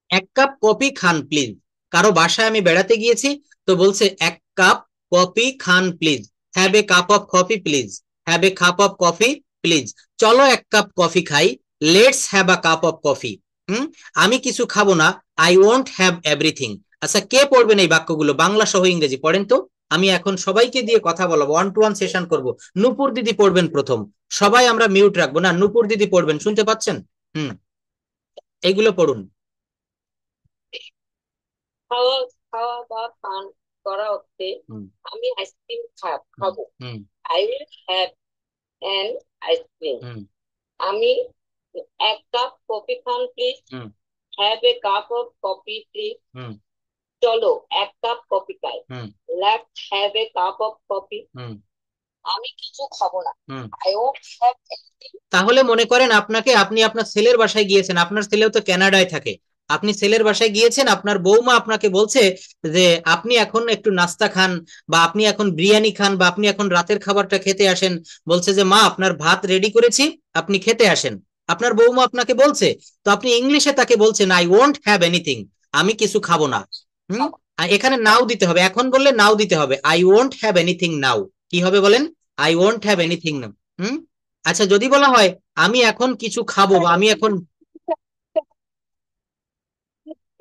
এক কাপ কফি খান প্লিজ। কারো বাসায় আমি বেড়াতে গিয়েছি, তো বলছে এক কাপ কফি খান please. Have a cup of coffee please. Have a cup of coffee please. চলো এক কাপ কফি খাই। Let's have a cup of coffee. Hmm. আমি কিছু খাবো না। I won't have everything. আচ্ছা, কে পড়বেন এই বাক্যগুলো বাংলা সহ ইংরেজি? পড়েন তো। আমি এখন সবাইকে দিয়ে কথা বলাবো, ওয়ান টু ওয়ান সেশন করব। নূপুর দিদি পড়বেন প্রথম। সবাই আমরা মিউট রাখবো না, নূপুর দিদি পড়বেন, শুনতে পাচ্ছেন? হুম, এইগুলো পড়ুন। খাওয়া খাওয়া বা পান করা অর্থে হুম আমি আইসক্রিম হুম খাবো। Hmm I will have an ice cream. Hmm আমি এক কাপ কফি খান please. Hmm have a cup of coffee please. Hmm চলো এক কাপ কফি খাই। Hmm let's have a cup of coffee. Hmm আমি কিছু খাবো না। Hmm I won't have anything. তাহলে মনে করেন আপনি আপনার ছেলের বাসায় গিয়েছেন, আপনার ছেলেও তো কানাডায় থাকে। আপনি ছেলের বাসায় গিয়েছেন, আপনার বৌমা আপনাকে বলছে যে আপনি এখন একটু নাস্তা খান, বা আপনি এখন বিরিয়ানি খান, বা আপনি এখন রাতের খাবারটা খেতে আসেন। বলছে যে মা আপনার ভাত রেডি করেছি, আপনি খেতে আসেন। আপনার বৌমা আপনাকে বলছে, তো আপনি ইংলিশে তাকে বলছেন আই ওয়ন্ট হ্যাভ এনিথিং, আমি কিছু খাবো না। হুম। আর এখানে নাও দিতে হবে, এখন বললে নাও দিতে হবে, আই ওয়ন্ট হ্যাভ এনিথিং নাও। কি হবে বলেন? আই ওয়ন্ট হ্যাভ এনিথিং নাও। হুম। আচ্ছা, যদি বলা হয় আমি এখন কিছু খাবো বা আমি এখন,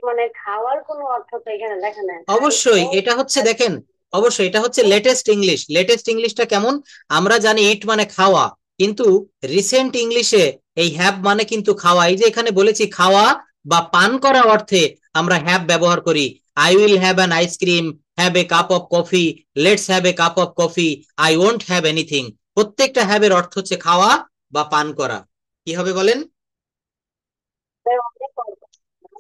মানে খাওয়ার কোনো অর্থ তো এখানে লেখা নেই। আই অবশ্যই ওন্ট। এটা হচ্ছে দেখেন, অবশ্যই এটা হচ্ছে লেটেস্ট ইংলিশ। লেটেস্ট ইংলিশটা কেমন? আমরা জানি ইট মানে খাওয়া, কিন্তু রিসেন্ট ইংলিশে এই হ্যাভ মানে কিন্তু খাওয়া। এই যে এখানে বলেছি খাওয়া বা পান করা অর্থে আমরা হ্যাভ ব্যবহার করি। I will have an ice cream, have a cup of coffee, let's have a cup of coffee, I won't have anything. প্রত্যেকটা হ্যাভ এর অর্থ হচ্ছে খাওয়া বা পান করা। কি হবে বলেন?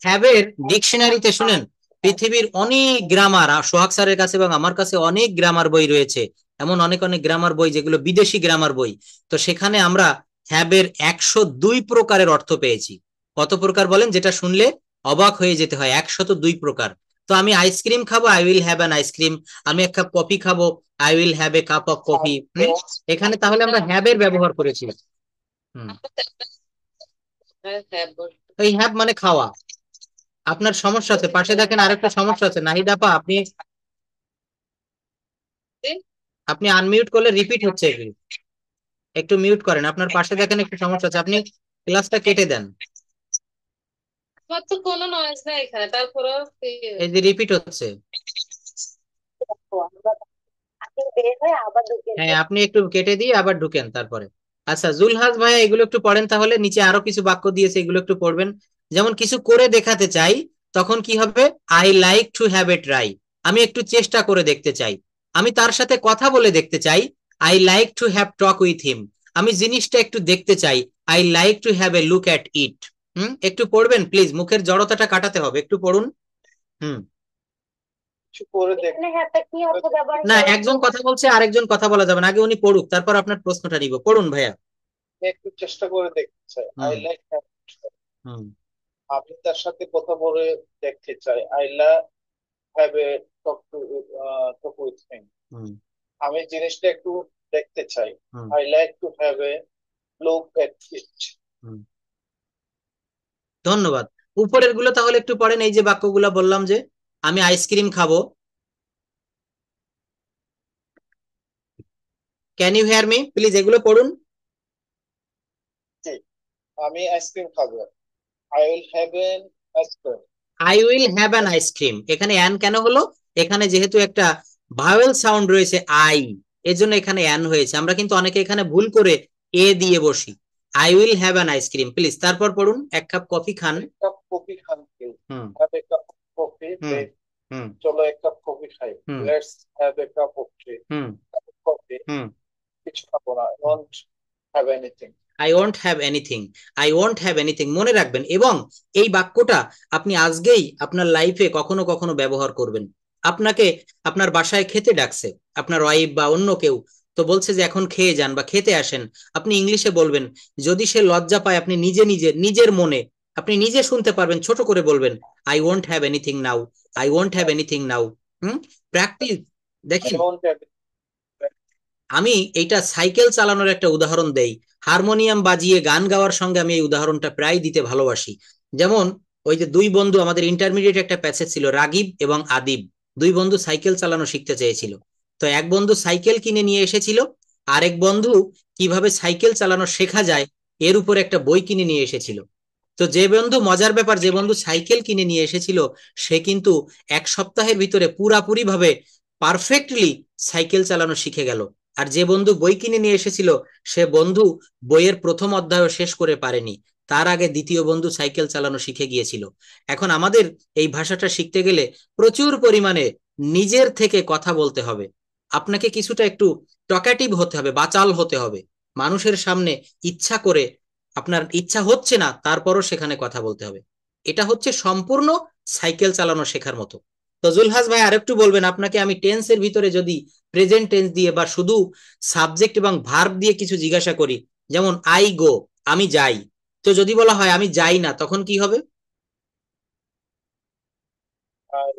হ্যাভের ডিকশনারিতে শুনেন, পৃথিবীর অনেক গ্রামার, সোহাগ স্যারের কাছে এবং আমার কাছে অনেক গ্রামার বই রয়েছে। এমন অনেক অনেক গ্রামার বই যেগুলো বিদেশি গ্রামার বই। তো সেখানে আমরা হ্যাভের 102 প্রকারের অর্থ পেয়েছি। কত প্রকার বলেন? যেটা শুনলে অবাক হয়ে যেতে হয়, 102 প্রকার। তো আমি আইসক্রিম খাবো, I will have an ice cream. আমি এক কাপ কফি খাবো, I will have a cup of coffee. এখানে তাহলে আমরা হ্যাভের ব্যবহার করেছি। হুম। হ্যাঁ হ্যাঁ এই হ্যাভ মানে খাওয়া। আপনার সমস্যা আছে, পাশে দেখেন আরেকটা সমস্যা আছে, নাহিদা আপা আপনি আপনি আনমিউট করলে রিপিট হচ্ছে এগুলি। একটু মিউট করেন, আপনার পাশে দেখেন একটু সমস্যা আছে, আপনি ক্লাসটা কেটে দেন। আমার তো কোনো নয়েজ নাই এখানে, তারপরেও এই যে রিপিট হচ্ছে। বের হয়ে আবার ঢুকে হ্যাঁ, যায়। আপনি একটু কেটে দিয়ে আবার ঢুকেন তারপরে। আচ্ছা জুলহাস ভাইয়া, এগুলো একটু পড়েন তাহলে, নিচে আরো কিছু বাক্য দিয়েছে, এগুলো একটু পড়বেন। যেমন কিছু করে দেখাতে চাই, তখন কি হবে? I like to have a try, আমি একটু চেষ্টা করে দেখতে চাই। আমি তার সাথে কথা বলে দেখতে চাই, I like to have talk with him, আমি জিনিসটা একটু দেখতে চাই, I like to have a look at it. একটু পড়বেন প্লিজ, মুখের জড়তাটা কাটাতে হবে, একটু পড়ুন। হুম। কিছু করে দেখ। এখানে হ্যাঁটা কি অর্থ ব্যবহার না, করেন তো? একজন কথা বলছে আরেকজন কথা বলা যাবে না, আগে উনি পড়ুক, তারপর আপনার প্রশ্নটা নিব। পড়ুন ভাইয়া। একটু চেষ্টা করে দেখতে চাই, আই হুম লাইক। হুম আমি তার সাথে কথা বলে দেখতে চাই, have a talk with him. হুম আমি জিনিসটা একটু দেখতে চাই। হুম I like to have a look at it. হুম ধন্যবাদ। উপরের গুলো তাহলে একটু পড়েন, এই যে বাক্যগুলো বললাম যে আমি আইসক্রিম খাবো। Can you hear me please, এগুলো পড়ুন। জি, আমি আইসক্রিম খাবো। I will have an ice cream. I will have an ice cream, এখানে অ্যান কেন হলো? এখানে যেহেতু একটা ভাওয়েল সাউন্ড রয়েছে আই, এজন্য এখানে অ্যান হয়েছে। আমরা কিন্তু অনেকে এখানে ভুল করে এ দিয়ে বসি। I will have an ice cream please, তারপর পড়ুন এক কাপ কফি খান। এক কাপ কফি খান please. Hmm Have a cup of coffee hmm please. হুম চলো এক কাপ কফি খাই। হুম Let's have a cup of tea. Hmm Cup of coffee. হুম কিছু খাবো না। I won't have anything. I won't have anything, I won't have anything মনে রাখবেন। এবং এই বাক্যটা আপনি আজকেই আপনার লাইফে কখনো কখনো ব্যবহার করবেন। আপনাকে আপনার বাসায় খেতে ডাকছে আপনার ওয়াইফ বা অন্য কেউ, তো বলছে যে এখন খেয়ে যান বা খেতে আসেন। আপনি ইংলিশে বলবেন, যদি সে লজ্জা পায় আপনি নিজে নিজে নিজের মনে আপনি নিজে শুনতে পারবেন, ছোট করে বলবেন I won't have anything now, I won't have anything now. Practice. I দেখেন, won't have আমি এইটা সাইকেল চালানোর একটা উদাহরণ দেই। হারমোনিয়াম বাজিয়ে গান গাওয়ার সঙ্গে আমি এই উদাহরণটা প্রায় দিতে ভালোবাসি। যেমন ওই যে দুই বন্ধু, আমাদের ইন্টারমিডিয়েট একটা প্যাসেজ ছিল, রাগিব এবং আদিব, দুই বন্ধু সাইকেল চালানো শিখতে চেয়েছিল। তো এক বন্ধু সাইকেল কিনে নিয়ে এসেছিল, আরেক বন্ধু কিভাবে সাইকেল চালানো শেখা যায় এর উপর একটা বই কিনে নিয়ে এসেছিল। তো যে বন্ধু, মজার ব্যাপার, যে বন্ধু সাইকেল কিনে নিয়ে এসেছিল সে কিন্তু এক সপ্তাহের ভিতরে পুরাপুরি ভাবে পারফেক্টলি সাইকেল চালানো শিখে গেল। আর যে বন্ধু বই কিনে নিয়ে এসেছিল সে বন্ধু বইয়ের প্রথম অধ্যায়ও শেষ করে পারেনি, তার আগে দ্বিতীয় বন্ধু সাইকেল চালানো শিখে গিয়েছিল। এখন আমাদের এই ভাষাটা শিখতে গেলে প্রচুর পরিমাণে নিজের থেকে কথা বলতে হবে। আপনাকে কিছুটা একটু টকাটিভ হতে হবে, বাচাল হতে হবে। মানুষের সামনে ইচ্ছা করে, আপনার ইচ্ছা হচ্ছে না তারপরও সেখানে কথা বলতে হবে। এটা হচ্ছে সম্পূর্ণ সাইকেল চালানো শেখার মতো। তো জুলহাস ভাই আরেকটু বলবেন, আপনাকে আমি টেন্সের ভিতরে যদি প্রেজেন্ট টেন্স দিয়ে বা শুধু সাবজেক্ট এবং ভার্ব দিয়ে কিছু জিজ্ঞাসা করি, যেমন আই গো, আমি যাই, তো যদি বলা হয় আমি যাই না তখন কি হবে? I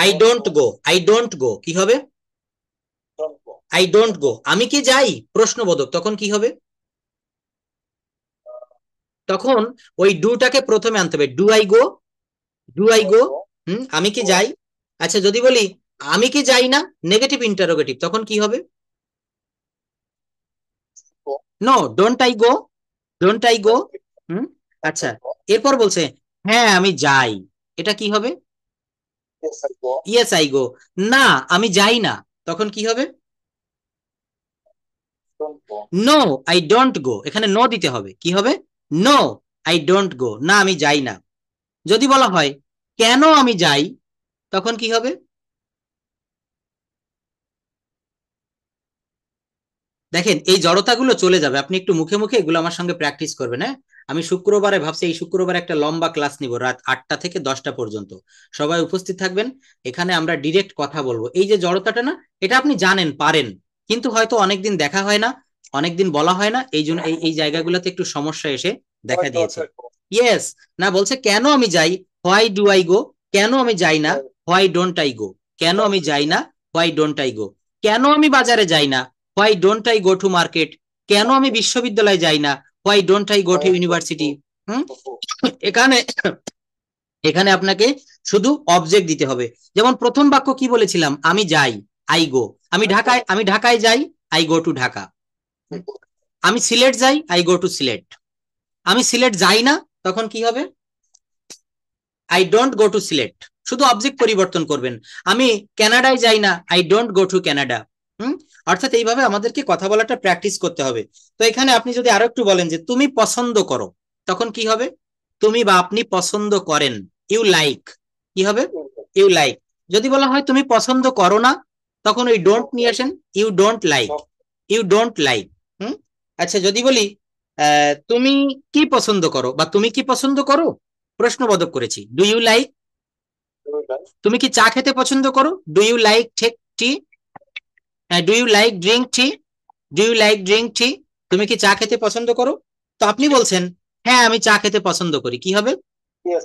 I don't don't go. Go, I don't গো কি হবে? Don't go. আই ডোন্ট গো। আমি কি যাই প্রশ্নবোধক, তখন কি হবে? তখন ওই ডুটাকে প্রথমে আনতে হবে, do I go, do Do I I go. go? আমি কি Do I যাই। আচ্ছা যদি বলি আমি কি যাই না, নেগেটিভ ইন্টারোগেটিভ, তখন কি হবে? go? No, don't I go, don't I go. Don't hmm আচ্ছা, I go? এরপর বলছে হ্যাঁ আমি যাই, এটা কি হবে? Yes, I go. Yes I go. না আমি যাই না, তখন কি হবে? Don't go. No I don't go, এখানে নো দিতে হবে, কি হবে? নো আই ডোন্ট গো, না আমি যাই না। যদি বলা হয় কেন আমি যাই, তখন কি হবে? দেখেন এই জড়তাগুলো চলে যাবে, আপনি একটু মুখে মুখে এগুলো আমার সঙ্গে প্র্যাকটিস করবেন। হ্যাঁ, আমি শুক্রবারে ভাবছি এই শুক্রবারে একটা লম্বা ক্লাস নিব রাত 8টা থেকে 10টা পর্যন্ত, সবাই উপস্থিত থাকবেন। এখানে আমরা ডিরেক্ট কথা বলবো। এই যে জড়তাটা না, এটা আপনি জানেন পারেন, কিন্তু হয়তো অনেকদিন দেখা হয় না, অনেকদিন বলা হয় না, এই জন্য এই এই জায়গাগুলোতে একটু সমস্যা এসে Why দেখা don't দিয়েছে। I go? ইয়েস, না বলছে কেন আমি যাই, হোয়াই ডু আই গো, কেন আমি যাই না, হোয়াই ডোন্ট আই গো, কেন আমি যাই না, হোয়াই ডোন্ট আই গো, কেন আমি বাজারে যাই না, why don't I go to market, কেন আমি বিশ্ববিদ্যালয়ে যাই না, why don't I go Why to don't university. go? Hmm Go. এখানে এখানে আপনাকে শুধু অবজেক্ট দিতে হবে। যেমন প্রথম বাক্য কি বলেছিলাম, আমি যাই, আই গো। আমি ঢাকায় যাই, I go two Dhaka. I go. আমি সিলেট যাই, আই গো টু সিলেট। আমি সিলেট যাই না, তখন কি হবে? I don't go to Sylhet, শুধু অবজেক্ট পরিবর্তন করবেন। আমি কানাডায় যাই না, I don't go to Canada. হুম অর্থাৎ এইভাবে আমাদেরকে কথা বলাটা প্র্যাকটিস করতে হবে। তো এখানে আপনি যদি আরো একটু বলেন যে তুমি পছন্দ করো, তখন কি হবে? তুমি বা আপনি পছন্দ করেন, ইউ লাইক, কি হবে? You like. যদি বলা হয় তুমি পছন্দ করো না, তখন ওই ডোন্ট নিয়ে আসেন, you don't like, you don't like. হুম আচ্ছা যদি বলি তুমি কি পছন্দ করো বা তুমি কি পছন্দ করো, প্রশ্নবোধক করেছি, do you like. Do you like? তুমি কি চা খেতে পছন্দ করো, do you like take tea, do you like drink tea, do you like drink tea. তুমি কি চা খেতে পছন্দ করো, তো আপনি বলছেন হ্যাঁ আমি চা খেতে পছন্দ করি, কি হবে? Yes.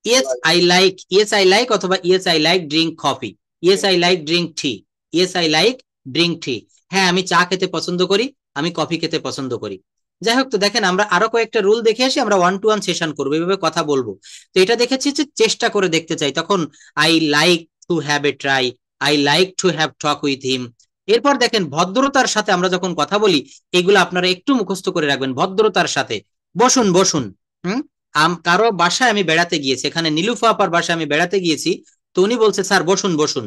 Yes I like, yes I like অথবা yes I like drink coffee, yes I like drink tea, yes I like drink tea. হ্যাঁ আমি চা খেতে পছন্দ করি, আমি কফি খেতে পছন্দ করি। যাই হোক, তো দেখেন আমরা আরো কয়েকটা রুল দেখে আসি, আমরা 1-to-1 সেশন করবো, এভাবে কথা বলবো। তো এটা দেখেছি যে চেষ্টা করে দেখতে চাই, তখন I like to have a try, I like to have talk with him. এরপর দেখেন ভদ্রতার সাথে আমরা যখন কথা বলি, এগুলো আপনারা একটু মুখস্থ করে রাখবেন। ভদ্রতার সাথে বসুন বসুন। হুম। কারো বাসায় আমি বেড়াতে গিয়েছি, এখানে নীলুফা আপার বাসায় আমি বেড়াতে গিয়েছি, তো উনি বলছে স্যার বসুন বসুন।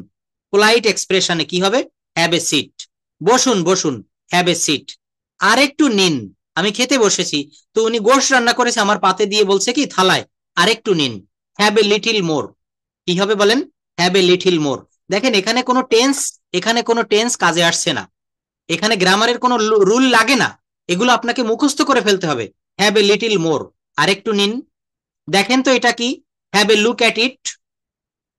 পোলাইট এক্সপ্রেশনে কি হবে? Have a seat. বসুন বসুন, হ্যাভ এ সিট। আর একটু নিন, আমি খেতে বসেছি, তো উনি গোশ রান্না করেছে আমার পাতে দিয়ে বলছে কি থালায়, আর একটু নিন। হ্যাভ এ লিটিল মোর। কি হবে বলেন? হ্যাভ এ লিটিল মোর। দেখেন এখানে কোনো টেন্স কাজে আসছে না, এখানে গ্রামারের কোনো রুল লাগে না, এগুলো আপনাকে মুখস্থ করে ফেলতে হবে। হ্যাভ এ লিটিল মোর, আর একটু নিন। দেখেন তো এটা কি? Have a look at it.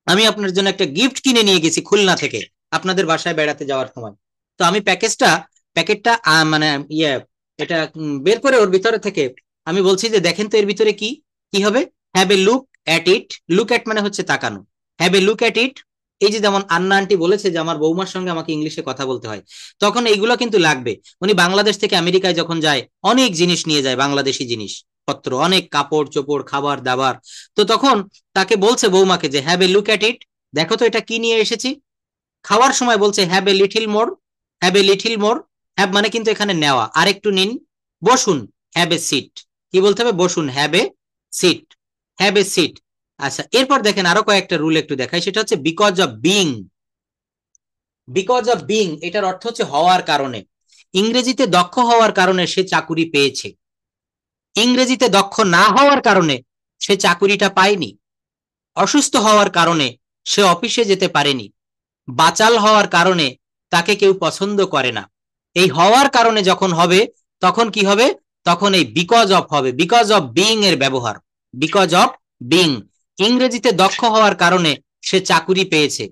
আমি আপনার জন্য একটা গিফট কিনে নিয়ে গেছি খুলনা থেকে আপনাদের বাসায় বেড়াতে যাওয়ার সময়। তো আমি প্যাকেটটা মানে ইয়ে এটা বের করে ওর ভিতরে থেকে আমি বলছি যে দেখেন তো এর ভিতরে কি কি হবে? Have A look at it. Look at মানে হচ্ছে তাকানো। Have a look at it. এই যে যেমন আন্না আন্টি বলেছে যে আমার বৌমার সঙ্গে আমাকে ইংলিশে কথা বলতে হয়, তখন এইগুলো কিন্তু লাগবে। উনি বাংলাদেশ থেকে আমেরিকায় যখন যায় অনেক জিনিস নিয়ে যায়, বাংলাদেশি জিনিস পত্র, অনেক কাপড় চোপড় খাবার দাবার। তো তখন তাকে বলছে বৌমাকে যে have a look at it, দেখো তো এটা কি নিয়ে এসেছি। খাওয়ার সময় বলছে have a little more, have a little more. Have মানে কিন্তু এখানে নেওয়া, আর একটু নিন। বসুন, হ্যাভ এ সিট। কি বলতে হবে? বসুন, have a seat, have a seat. আচ্ছা এরপর দেখেন আরো কয়েকটা রুল একটু দেখাই, সেটা হচ্ছে because of being. Because of being এটার অর্থ হচ্ছে হওয়ার কারণে। ইংরেজিতে দক্ষ হওয়ার কারণে সে চাকুরি পেয়েছে, ইংরেজিতে দক্ষ না হওয়ার কারণে সে চাকুরিটা পায়নি। অসুস্থ হওয়ার কারণে সে অফিসে যেতে পারেনি। বাচাল হওয়ার কারণে তাকে কেউ পছন্দ করে না। এই হওয়ার কারণে যখন হবে তখন কি হবে? তখন এই বিকজ অফ হবে, বিকজ অফ বিং এর ব্যবহার। Because of being. ইংরেজিতে দক্ষ হওয়ার কারণে সে চাকুরি পেয়েছে।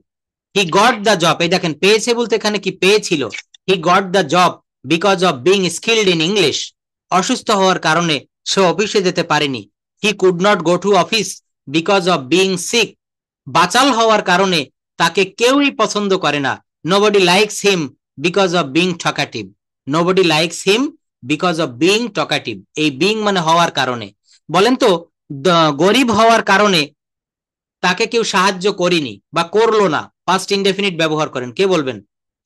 হি গট দ্য জব, এই দেখেন পেয়েছে বলতে এখানে কি পেয়েছিল। He got the job because of being skilled in English. অসুস্থ হওয়ার কারণে সে অফিসে যেতে পারেনি। He could not go to office because of being sick. বাচাল হওয়ার কারণে তাকে কেউই পছন্দ করে না। Nobody likes him because of being talkative. Nobody likes him because of being talkative. এই বিং মানে হওয়ার কারণে। বলেন তো গরিব হওয়ার কারণে তাকে কেউ সাহায্য করেনি বা করলো না, পাস্ট ইনডেফিনিট ব্যবহার করেন, কে বলবেন?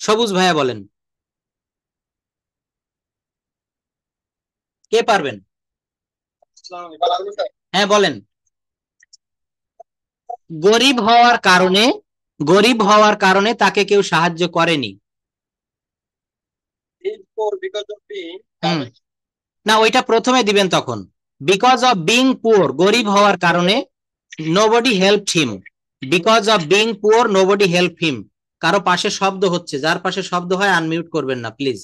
সবুজ ভাইয়া বলেন, কে পারবেন? হ্যাঁ বলেন। গরিব হওয়ার কারণে, গরিব হওয়ার কারণে তাকে কেউ সাহায্য করেনি। বিকজ অফ বিং, হুম, না ওইটা প্রথমে দিবেন তখন। বিকজ অফ বিং পুয়ার, গরিব হওয়ার কারণে nobody helped him. Because of being poor nobody help him. কারো পাশে শব্দ হচ্ছে, যার পাশে শব্দ হয় আনমিউট করবেন না প্লিজ।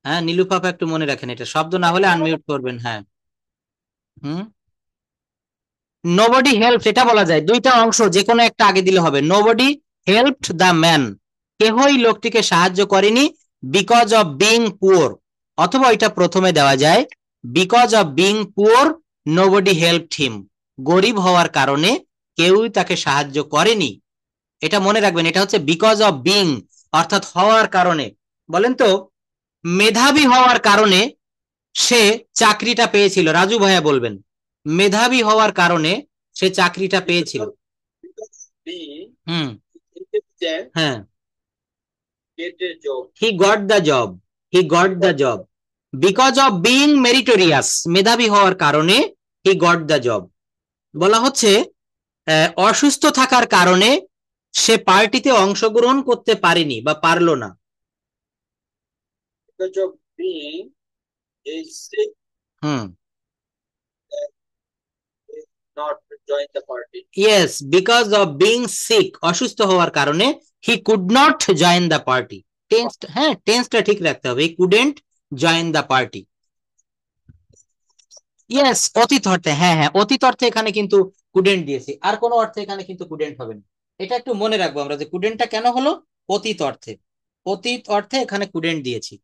হ্যাঁ নীলুফাপা একটু মনে রাখেন, এটা শব্দ না হলে আনমিউট করবেন। হ্যাঁ। হুম। নোবডি হেল্প এটা বলা যায়, দুইটা অংশ যে কোনো একটা আগে দিলে হবে। নোবডি হেল্পড দ্য ম্যান, কেহই লোকটিকে সাহায্য করেনি বিকজ অফ বিং পুয়ার। অথবা এটা প্রথমে দেওয়া যায়, because of being poor nobody helped him. গরিব হওয়ার কারণে কেউই তাকে সাহায্য করেনি। এটা মনে রাখবেন, এটা হচ্ছে বিকজ অফ বিং অর্থাৎ হওয়ার কারণে। বলেন তো মেধাবী হওয়ার কারণে সে চাকরিটা পেয়েছিল, রাজু ভাইয়া বলবেন। মেধাবী হওয়ার কারণে সে চাকরিটা পেয়েছিল। বিং হুম। ইন্টেলিজেন্ট, হ্যাঁ, gate A job. He got the job, he got the job because of being meritorious. মেধাবী হওয়ার কারণে হি গট দ্য জব। বলা হচ্ছে অসুস্থ থাকার কারণে সে পার্টিতে অংশগ্রহণ করতে পারেনি বা পারলো না। Because of being is sick, hmm. Not join the party. Yes, because of being sick, অসুস্থ হওয়ার কারণে he could not join the party. Tense, হ্যাঁ টেন্সটা ঠিক রাখতে হবে, he couldn't join the party. Yes, অতীত অর্থে, হ্যাঁ হ্যাঁ অতীত অর্থে এখানে কিন্তু কুডেন্ট দিয়েছি, আর কোনো অর্থে এখানে কিন্তু কুডেন্ট হবে না। এটা একটু মনে রাখবো আমরা যে কুডেন্টটা কেন হলো, অতীত অর্থে। অতীত অর্থে এখানে কুডেন্ট দিয়েছি।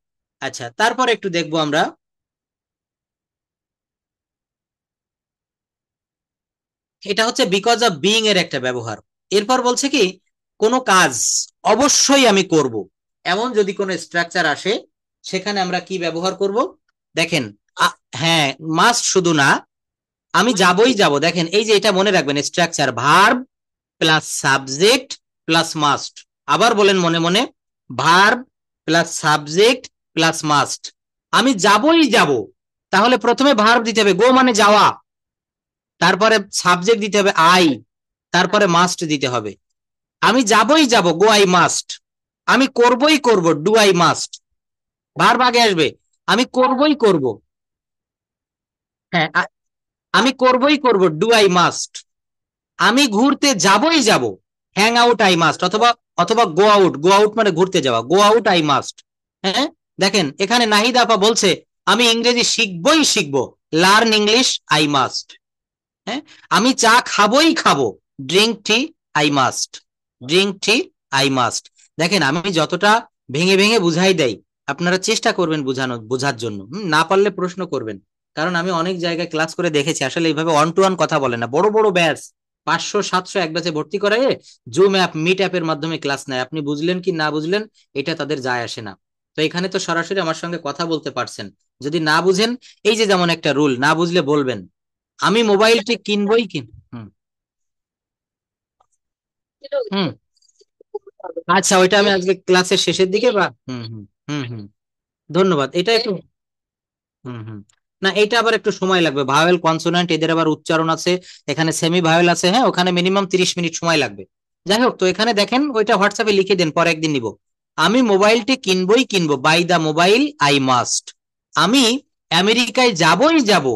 আচ্ছা তারপর একটু দেখবো আমরা। এটা হচ্ছে বিকজ অফ বিইং এর একটা ব্যবহার। এরপর বলছে কি কোনো কাজ অবশ্যই আমি করব, এমন যদি কোনো স্ট্রাকচার আসে সেখানে আমরা কি ব্যবহার করব? দেখেন, হ্যাঁ, মাস্ট শুধু না, আমি যাবই যাব। দেখেন এই যে এটা মনে রাখবেন, structure verb plus subject plus must. আবার বলেন মনে মনে, verb plus subject plus must. আমি যাবই যাব, তাহলে প্রথমে ভার্ব দিতে হবে, গো মানে যাওয়া, তারপরে সাবজেক্ট দিতে হবে আই, তারপরে মাস্ট দিতে হবে। আমি যাবই যাব, গো আই মাস্ট। আমি করবই করব, ডু আই মাস্ট। ভার্ব আগে আসবে, আমি করবই করব। হ্যাঁ, আমি করবই করব, ডু আই মাস্ট। আমি ঘুরতে যাবই যাব, হ্যাং আউট আই মাস্ট, অথবা অথবা গো আউট, গো আউট মানে ঘুরতে যাওয়া, গো আউট আই মাস্ট। হ্যাঁ, দেখেন এখানে নাহিদ আপা বলছে আমি ইংরেজি শিখবই শিখবো, লার্ন ইংলিশ আই মাস্ট। হ্যাঁ, আমি চা খাবই খাবো, drink T I must, drink T I must. দেখেন আমি যতটা ভেঙে ভেঙে বুঝাই দেই, আপনারা চেষ্টা করবেন বোঝার জন্য। না পারলে প্রশ্ন করবেন, কারণ আমি অনেক জায়গায় ক্লাস করে দেখেছি আসলে এইভাবে ওয়ান টু ওয়ান কথা বলে না, বড় বড় ব্যাচ 500 700 এক ব্যাচে ভর্তি করায় জুম অ্যাপ মিট অ্যাপের মাধ্যমে ক্লাস নেয়। আপনি বুঝলেন কি না বুঝলেন এটা তাদের যায় আসে না। তো এখানে তো সরাসরি আমার সঙ্গে কথা বলতে পারছেন। যদি না বুঝেন, এই যে যেমন একটা রুল, না বুঝলে বলবেন আমি মোবাইলটি কিনবই হুম হুম। আচ্ছা, ওইটা আমি আজকে ক্লাসের শেষের দিকে বা হুম হুম হুম হুম, ধন্যবাদ। এটা একটু হুম হুম, না এটা আবার একটু সময় লাগবে, ভাওয়েল কনসোনেন্ট এদের আবার উচ্চারণ আছে, এখানে সেমি ভাওয়েল আছে, হ্যাঁ ওখানে মিনিমাম 30 মিনিট সময় লাগবে। যাই হোক, তো এখানে দেখেন ওইটা হোয়াটসঅ্যাপে লিখে দেন, পরে একদিন নিব। আমি মোবাইলটি কিনবই কিনবো, buy the mobile I must. আমি আমেরিকায় যাবই যাব,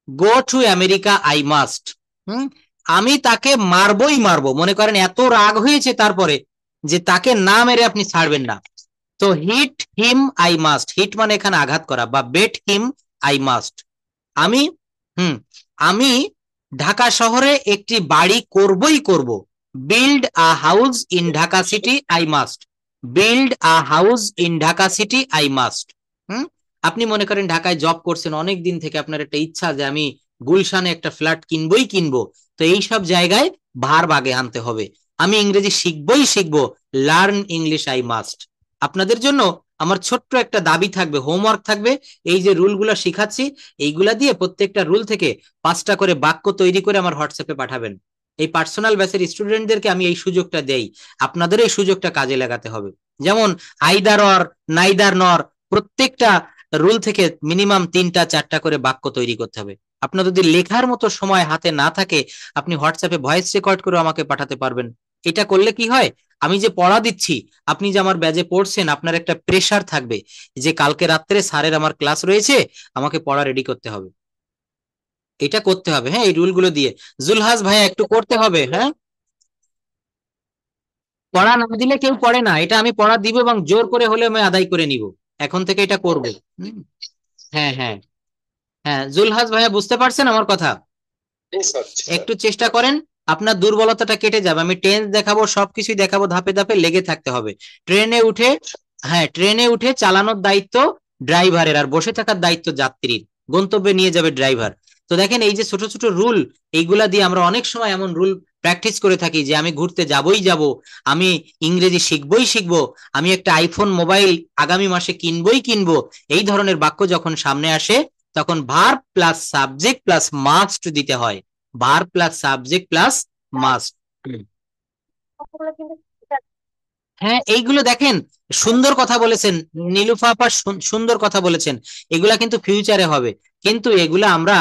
go to America I must. হুম, আমি তাকে মারবই মারবো, মনে করেন এত রাগ হয়েছে তারপরে যে তাকে না মেরে আপনি ছাড়বেন না, তো hit him I must. Hit মানে এখানে আঘাত করা, বা বেট হিম আই মাস্ট। আমি হুম, আমি ঢাকা শহরে একটি বাড়ি করবই করব, build a house in Dhaka city I must, build a house in Dhaka city I must. হুম, আপনি মনে করেন ঢাকায় জব করছেন অনেক দিন থেকে, আপনার একটা ইচ্ছা যে আমি গুলশানে একটা ফ্ল্যাট কিনবই কিনবো, তো এই সব জায়গায় ভার্ব আগে আনতে হবে। আমি ইংরেজি শিখবই শিখবো, লার্ন ইংলিশ আই মাস্ট। আপনাদের জন্য আমার ছোট্ট একটা দাবি থাকবে, হোমওয়ার্ক থাকবে, এই যে রুলগুলো শিখাচ্ছি এইগুলা দিয়ে প্রত্যেকটা রুল থেকে 5টা করে বাক্য তৈরি করে আমার হোয়াটসঅ্যাপে পাঠাবেন। এই পার্সোনাল ব্যাচের স্টুডেন্টদেরকে আমি এই সুযোগটা দেই, আপনাদের এই সুযোগটা কাজে লাগাতে হবে। যেমন আইদার অর, নাইদার নর, প্রত্যেকটা রুল থেকে মিনিমাম 3টা 4টা করে বাক্য তৈরি করতে হবে। আপনার যদি লেখার মতো সময় হাতে না থাকে, আপনি হোয়াটসঅ্যাপে ভয়েস রেকর্ড করে আমাকে পাঠাতে পারবেন। এটা করলে কি হয়, আমি যে পড়া দিচ্ছি, আপনি যে আমার ব্যাচে পড়ছেন, আপনার একটা প্রেসার থাকবে যে কালকে রাত্রে স্যারের আমার ক্লাস রয়েছে, আমাকে পড়া রেডি করতে হবে। এটা করতে হবে, হ্যাঁ এই রুলগুলো দিয়ে। জুলহাস ভাইয়া একটু করতে হবে, হ্যাঁ। পড়া না দিলে কেউ পড়ে না, এটা আমি পড়া দিব এবং জোর করে হলে আমি আদায় করে নিব, এখন থেকে এটা করবো। হুম, হ্যাঁ হ্যাঁ হ্যাঁ, জুলহাস ভাইয়া বুঝতে পারছেন আমার কথা? একটু চেষ্টা করেন, আপনার দুর্বলতাটা কেটে যাবে। আমি টেন্স দেখাবো, সবকিছুই দেখাবো, ধাপে ধাপে লেগে থাকতে হবে। ট্রেনে উঠে, হ্যাঁ ট্রেনে উঠে চালানোর দায়িত্ব ড্রাইভারের, আর বসে থাকার দায়িত্ব যাত্রীর, গন্তব্যে নিয়ে যাবে ড্রাইভার। তো দেখেন এই যে ছোট ছোট রুল, এইগুলা দিয়ে আমরা অনেক সময় এমন রুল প্র্যাকটিস করে থাকি যে আমি ঘুরতে যাবই যাব, আমি ইংরেজি শিখবই শিখবো, আমি একটা আইফোন মোবাইল আগামী মাসে কিনবই কিনবো। এই ধরনের বাক্য যখন সামনে আসে, তখন verb plus subject plus must দিতে হয়, verb plus subject plus must. হ্যাঁ, এইগুলো দেখেন সুন্দর কথা বলেছেন, নীলুফা আপা সুন্দর কথা বলেছেন, এগুলা কিন্তু ফিউচারে হবে। কিন্তু এগুলা আমরা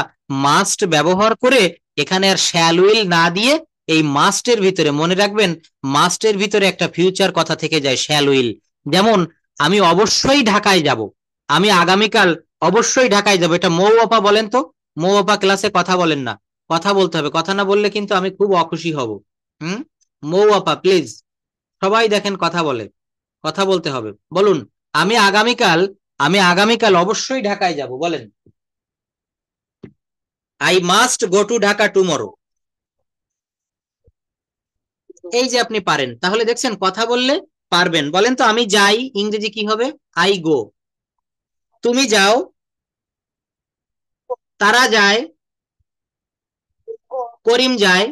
মাস্ট ব্যবহার করে এখানে আর শ্যাল উইল না দিয়ে এই মাস্টের ভিতরে মনে রাখবেন, মাস্টের ভিতরে একটা ফিউচার কথা থেকে যায়, শ্যাল উইল। যেমন আমি অবশ্যই ঢাকায় যাব, আমি আগামীকাল অবশ্যই ঢাকায় যাব, এটা মৌ আপা বলেন তো, মৌ আপা ক্লাসে কথা বলেন না, কথা বলতে হবে, কথা না বললে কিন্তু আমি খুব অখুশি হব। হুম, মৌ আপা প্লিজ, সবাই দেখেন কথা বলে, কথা বলতে হবে, বলুন আমি আগামীকাল, আমি আগামীকাল অবশ্যই ঢাকায় যাব, বলেন I must go to Dhaka tomorrow. এই যে আপনি পারেন, তাহলে দেখছেন কথা বললে পারবেন। বলেন তো আমি যাই ইংরেজি কি হবে? I go. তুমি যাও, তারা যায়, করিম যায়,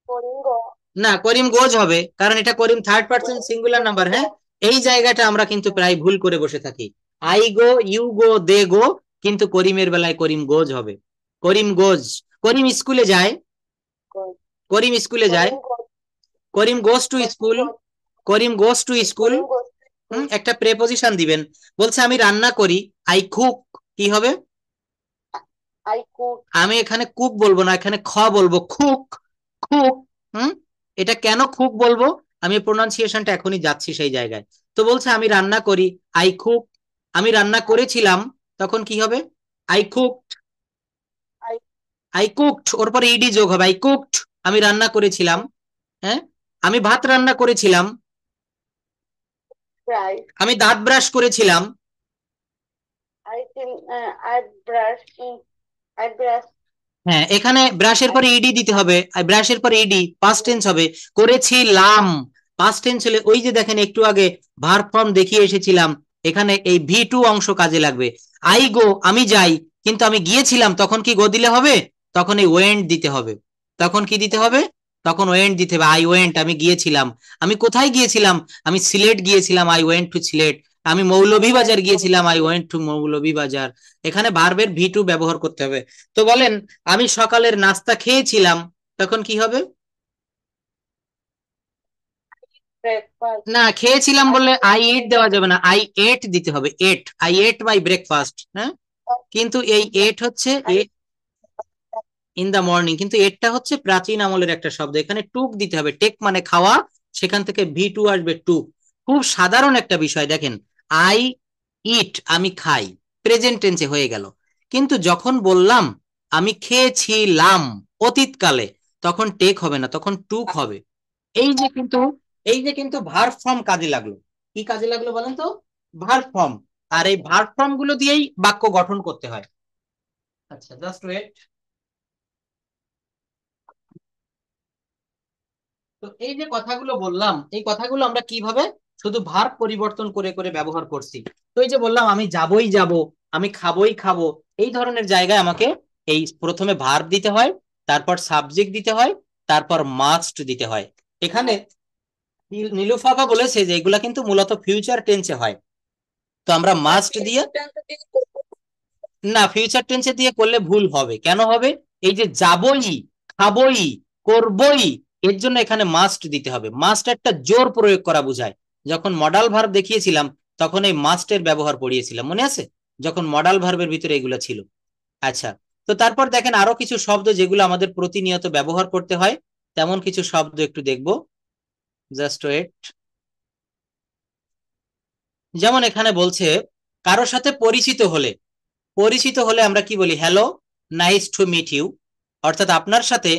করিম গো। না করিম গোজ হবে, কারণ এটা করিম থার্ড পার্সন সিঙ্গুলার নাম্বার। হ্যাঁ, এই জায়গাটা আমরা কিন্তু প্রায় ভুল করে বসে থাকি। আই গো, ইউ গো, দে গো, কিন্তু করিমের বেলায় করিম গোজ হবে। করিম গোজ, করিম স্কুলে যায়, করিম স্কুলে যায়, Karim go. Karim goes to school, Karim goes to school. Karim go. একটা প্রেপোজিশন দিবেন। বলছে আমি রান্না করি, আই কুক, কি হবে? I cook. আমি এখানে কুক বলবো না, এখানে খ বলবো, খুক, খুক। হুম, এটা কেন খুক বলবো, আমি প্রোনাউন্সিয়েশনটা এখনই যাচ্ছি সেই জায়গায়। তো বলছে আমি রান্না করি, আই কুক। আমি রান্না করেছিলাম, তখন কি হবে? I cook, I I cooked, ওর পরে ইডি যোগ হবে, আই কুকড, আমি রান্না করেছিলাম। হ্যাঁ, আমি ভাত রান্না করেছিলাম, ফ্রাই। আমি দাঁত ব্রাশ করেছিলাম। I think I brush. I brush. হ্যাঁ, এখানে ব্রাশের আই পরে ইডি দিতে হবে, ব্রাশের পরে ইডি, পাস্ট টেন্স হবে। করেছিলাম, পাস্ট টেন্স হলে ওই যে দেখেন একটু আগে ভার্ব ফর্ম দেখিয়ে এসেছিলাম, এখানে এই ভি টু অংশ কাজে লাগবে। আই গো, আমি যাই, কিন্তু আমি গিয়েছিলাম, তখন কি গো দিলে হবে? তখন এই ওয়েন্ট দিতে হবে। তখন কি দিতে হবে? তখন ওয়েন্ট দিতে হবে। আই ওয়েন্ট, আমি গিয়েছিলাম। আমি কোথায় গিয়েছিলাম? আমি সিলেট গিয়েছিলাম, আই ওয়েন্ট টু সিলেট। আমি মৌলভীবাজার গিয়েছিলাম, আই ওয়েন্ট টু মৌলভীবাজার। এখানে ভার্বের ভি টু ব্যবহার করতে হবে। তো বলেন, আমি সকালের নাস্তা খেয়েছিলাম, তখন কি হবে? ব্রেকফাস্ট। না, খেয়েছিলাম আই বললে আই এট দেওয়া যাবে না, আই এট দিতে হবে, এট, আই এট মাই ব্রেকফাস্ট। হ্যাঁ, কিন্তু এই এট হচ্ছে আই ইন দা মর্নিং, কিন্তু এটটা হচ্ছে প্রাচীন আমলের একটা শব্দ, এখানে টুক দিতে হবে, টেক মানে খাওয়া, সেখান থেকে ভি টু আসবে, টুক। খুব সাধারণ একটা বিষয় দেখেন, আই ইট, আমি খাই, প্রেজেন্ট টেন্সে হয়ে গেল। কিন্তু যখন বললাম আমি খেয়েছিলাম অতীতকালে, তখন টেক হবে না, তখন টুক হবে। এই যে কিন্তু, এই যে কিন্তু ভার্ব ফর্ম কাজে লাগলো। কি কাজে লাগলো বলেন তো? Verb form. আর এই ভার্ব ফর্ম গুলো দিয়েই বাক্য গঠন করতে হয়। আচ্ছা, জাস্ট ওয়েট। তো এই যে কথাগুলো বললাম, এই কথাগুলো আমরা কিভাবে শুধু ভার্ব পরিবর্তন করে করে ব্যবহার করছি। তো এই যে বললাম আমি যাবই যাব, আমি খাবই খাবো, এই ধরনের জায়গায় আমাকে এই প্রথমে ভার্ব দিতে হয়, তারপর সাবজেক্ট দিতে হয়, তারপর মাস্ট দিতে হয়। এখানে নীলুফাবা বলেছে যে এগুলা কিন্তু মূলত ফিউচার টেন্সে হয়, তো আমরা মাস্ট দিয়ে, না ফিউচার টেন্সে দিয়ে করলে ভুল হবে। কেন হবে? এই যে যাবই, খাবই, করবই, এর জন্য এখানে মাস্ট দিতে হবে। মাস্ট একটা জোর প্রয়োগ করা বোঝায়। যখন মডাল ভার্ব দেখিয়েছিলাম, তখন এই মাস্টের ব্যবহার পড়িয়েছিলাম, মনে আছে? যখন মডাল ভার্বের ভিতরে এগুলো ছিল। আচ্ছা, তো তারপর দেখেন আরো কিছু শব্দ যেগুলো আমাদের প্রতিনিয়ত ব্যবহার করতে হয়, তেমন কিছু শব্দ একটু দেখবো। Just wait. যেমন এখানে বলছে কারো সাথে পরিচিত হলে, পরিচিত হলে আমরা কি বলি? Hello, nice to meet you. অর্থাৎ আপনার সাথে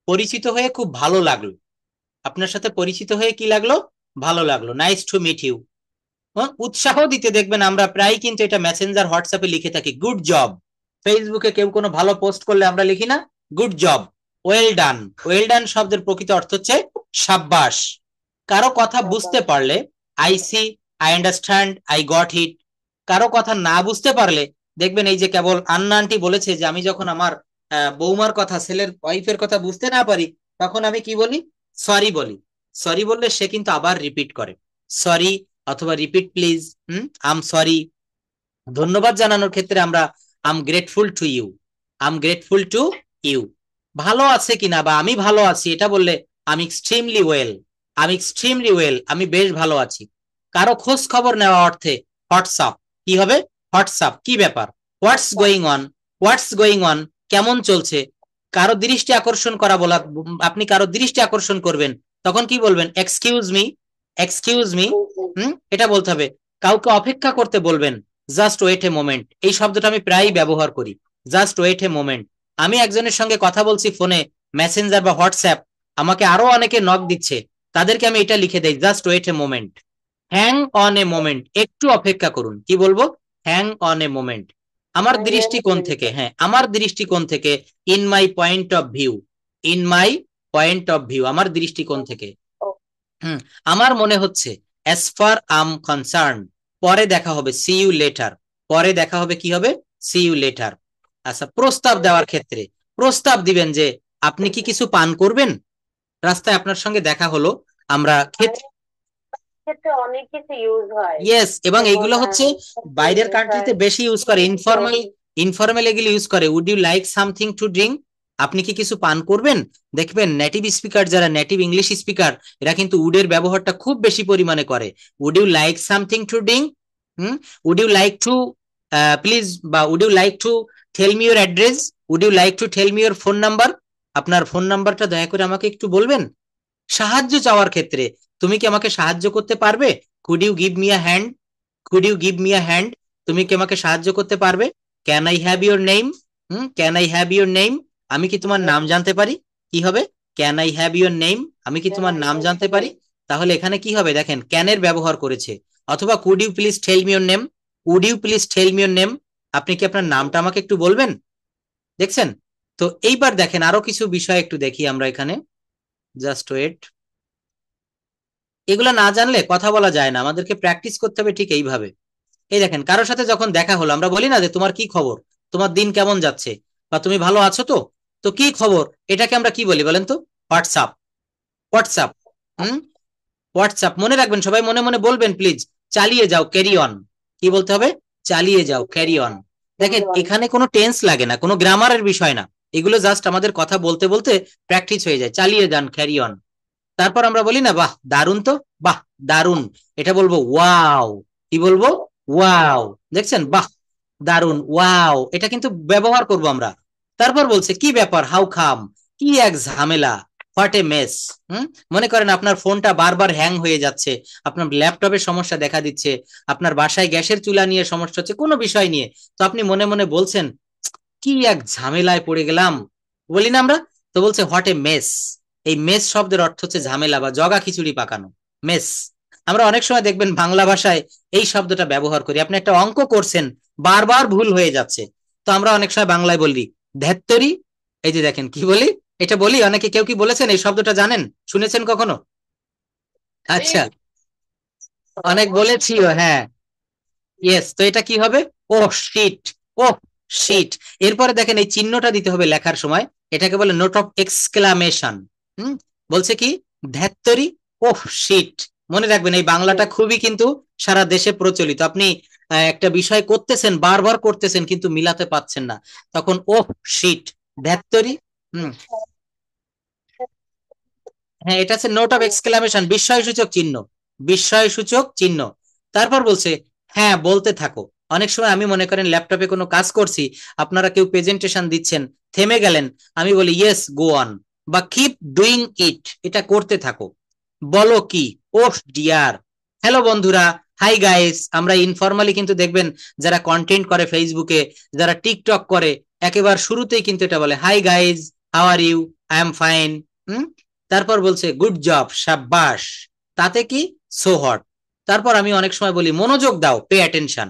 পরিচিত হয়ে খুব ভালো লাগলো, আপনার সাথে পরিচিত হয়ে কি লাগলো? ভালো লাগলো, নাইস টু মিট ইউ। উৎসাহ দিতে দেখবেন আমরা প্রায় কিন্তু এটা মেসেঞ্জার হোয়াটসঅ্যাপে লিখে থাকি, গুড জব। ফেসবুকে কেউ কোনো ভালো পোস্ট করলে আমরা লিখি না, good job, well done. Well done শব্দের প্রকৃত অর্থ হচ্ছে সাব্বাস। কারো কথা বুঝতে পারলে I see, I understand, I got it. কারো কথা না বুঝতে পারলে দেখবেন, এই যে কেবল আন্না আন্টি বলেছে যে আমি যখন আমার বৌমার কথা, ছেলের ওয়াইফের কথা বুঝতে না পারি, তখন আমি কি বলি? সরি বলি। সরি বললে সে কিন্তু আবার রিপিট করে, সরি অথবা রিপিট প্লিজ। Um sorry. ধন্যবাদ জানানোর ক্ষেত্রে আমরা am grateful to you, am grateful to you. ভালো আছে কিনা বা আমি ভালো আছি, এটা বললে আমি এক্সট্রিমলি ওয়েল, আমি এক্সট্রিমলি ওয়েল, আমি বেশ ভালো আছি। কারো খোঁজ খবর নেওয়া অর্থে হোয়াটসঅ্যাপ, কি হবে? হোয়াটসঅ্যাপ, কি ব্যাপার? What's going on, what's going on, কেমন চলছে? কারো দৃষ্টি আকর্ষণ করা বলা, আপনি কারো দৃষ্টি আকর্ষণ করবেন, তখন কি বলবেন? Excuse me, excuse me. এটা বলতে হবে। কাউকে অপেক্ষা করতে বলবেন, জাস্ট ওয়েট এ মোমেন্ট। এই শব্দটা আমি প্রায়ই ব্যবহার করি, জাস্ট ওয়েট এ মোমেন্ট। আমি একজনের সঙ্গে কথা বলছি ফোনে, মেসেঞ্জার বা হোয়াটসঅ্যাপ, আমাকে আরো অনেকে নক দিচ্ছে, তাদেরকে আমি এটা লিখে দেই, just wait a moment, hang on a moment, একটু অপেক্ষা করুন। কি বলবো? Hang on a moment. আমার দৃষ্টিকোণ থেকে, হ্যাঁ আমার দৃষ্টিকোণ থেকে, in my point of view, in my point of view, আমার দৃষ্টিকোণ থেকে। আমার মনে হচ্ছে, অ্যাজ ফার আম কনসার্ন, পরে দেখা হবে, সি ইউ লেটার, পরে দেখা হবে, কি হবে? See you later. আচ্ছা, প্রস্তাব দেওয়ার ক্ষেত্রে, প্রস্তাব দিবেন যে আপনি কি কিছু পান করবেন। রাস্তায় আপনার সঙ্গে দেখা হলো, আমরা খেতে, ক্ষেত্রে অনেক কিছু ইউজ হয়, ইয়েস, এবং যেমন এইগুলো হচ্ছে বাইরের কান্ট্রিতে বেশি ইউজ করে, ইনফর্মাল এগুলো ইউজ করে। Would you like something to drink, আপনি কি কিছু পান করবেন। দেখবেন নেটিভ স্পিকার, যারা নেটিভ ইংলিশ স্পিকার, এরা কিন্তু উডের ব্যবহারটা খুব বেশি পরিমাণে করে। Would you like something to drink, would you like to please, বা would you like to tell me your address, would you like to tell me your phone number, আপনার ফোন নাম্বারটা দয়া করে আমাকে একটু বলবেন। সাহায্য চাওয়ার ক্ষেত্রে, তুমি কি আমাকে সাহায্য করতে পারবে, could you give me a hand, could you give me a hand, তুমি কি আমাকে সাহায্য করতে পারবে। Can I have your name, can I have your name, আমি কি তোমার নাম জানতে পারি। কি হবে, can I have your name, আমি কি তোমার নাম জানতে পারি। তাহলে এখানে কি হবে, দেখেন ক্যানের ব্যবহার করেছে। অথবা could you please tell me your name, would you please tell me your name, আপনি কি আপনার নামটা আমাকে একটু বলবেন। দেখছেন। তো এইবার দেখেন আরো কিছু বিষয় একটু দেখি আমরা এখানে, জাস্ট ওয়েট। এগুলো না জানলে কথা বলা যায় না, আমাদেরকে প্র্যাকটিস করতে হবে ঠিক এইভাবে। এই দেখেন, কারোর সাথে যখন দেখা হলো, আমরা বলি না যে তোমার কি খবর, তোমার দিন কেমন যাচ্ছে, বা তুমি ভালো আছো তো, তো কি খবর, এটাকে আমরা কি বলি বলেন তো, হোয়াটসঅ্যাপ, হোয়াটসঅ্যাপ। হুম, হোয়াটসঅ্যাপ মনে রাখবেন, সবাই মনে মনে বলবেন প্লিজ। চালিয়ে যাও, ক্যারি অন, কি বলতে হবে, চালিয়ে যাও, ক্যারি অন। দেখেন এখানে কোনো টেন্স লাগে না, কোনো গ্রামারের বিষয় না, এগুলো জাস্ট আমাদের কথা বলতে বলতে প্র্যাকটিস হয়ে যায়। চালিয়ে যান, ক্যারি অন। তারপর আমরা বলি না, বাহ দারুন তো, বাহ দারুন, এটা বলবো ওয়াও, কি বলবো, ওয়াও। দেখছেন, বাহ দারুন, ওয়াও, এটা কিন্তু ব্যবহার করব আমরা। তারপর বলছে কি ব্যাপার, হাউ খাম, কি এক ঝামেলা, হোয়াট এ মেস। মনে করেন আপনার ফোনটা বারবার হ্যাং হয়ে যাচ্ছে, আপনার ল্যাপটপের সমস্যা দেখা দিচ্ছে, আপনার বাসায় গ্যাসের চুলা নিয়ে সমস্যা হচ্ছে, কোনো বিষয় নিয়ে, তো আপনি মনে মনে বলছেন কি এক ঝামেলায় পড়ে গেলাম, বলি না আমরা। তো বলছে হোয়াট এ মেস, এই মেস শব্দের অর্থ হচ্ছে ঝামেলা বা জগা খিচুড়ি পাকানো, মেস। আমরা অনেক সময় দেখবেন বাংলা ভাষায় এই শব্দটা ব্যবহার করি। আপনি একটা অঙ্ক করছেন, বারবার ভুল হয়ে যাচ্ছে, তো আমরা অনেক সময় বাংলায় বলি ধ্যাত্তরি। এই যে দেখেন কি বলি, এটা বলি অনেকে, কেউ কি বলেছেন এই শব্দটা জানেন, শুনেছেন কখনো। আচ্ছা, অনেক বলেছিও, হ্যাঁ, ইয়েস। তো এটা কি হবে, ও শিট, ও শিট। এরপরে দেখেন এই চিহ্নটা দিতে হবে লেখার সময়, এটাকে বলে নোট অফ এক্সক্লামেশন। বলছে কি, ধ্যাত্তরি, ও শিট। মনে রাখবেন এই বাংলাটা খুবই কিন্তু সারা দেশে প্রচলিত। আপনি একটা বিষয় করতেছেন, বারবার করতেছেন, কিন্তু মিলাতে পাচ্ছেন না, তখন ও শিট, ধ্যাত্তরি। হম, হ্যাঁ, এটা হচ্ছে নোট অফ এক্সক্লামেশন, বিস্ময়সূচক চিহ্ন, বিস্ময়সূচক চিহ্ন। তারপর বলছে হ্যাঁ বলতে থাকো। অনেক সময় আমি মনে করেন ল্যাপটপে কোনো কাজ করছি, আপনারা কেউ প্রেজেন্টেশন দিচ্ছেন, থেমে গেলেন, আমি বলি ইয়েস গো অন, বা কিপ ডুইং ইট, এটা করতে থাকো। বলো কি, ওহ ডিয়ার, হ্যালো বন্ধুরা, হাই গাইস। আমরা ইনফরমালি কিন্তু দেখবেন যারা কন্টেন্ট করে ফেসবুকে, যারা টিকটক করে, একেবারে শুরুতেই কিন্তু এটা বলে hi guys, how are you, I am fine. তারপর বলছে গুড জব, সাব্বাস, তাতে কি, সো হট। তারপর আমি অনেক সময় বলি মনোযোগ দাও, পে অ্যাটেনশন।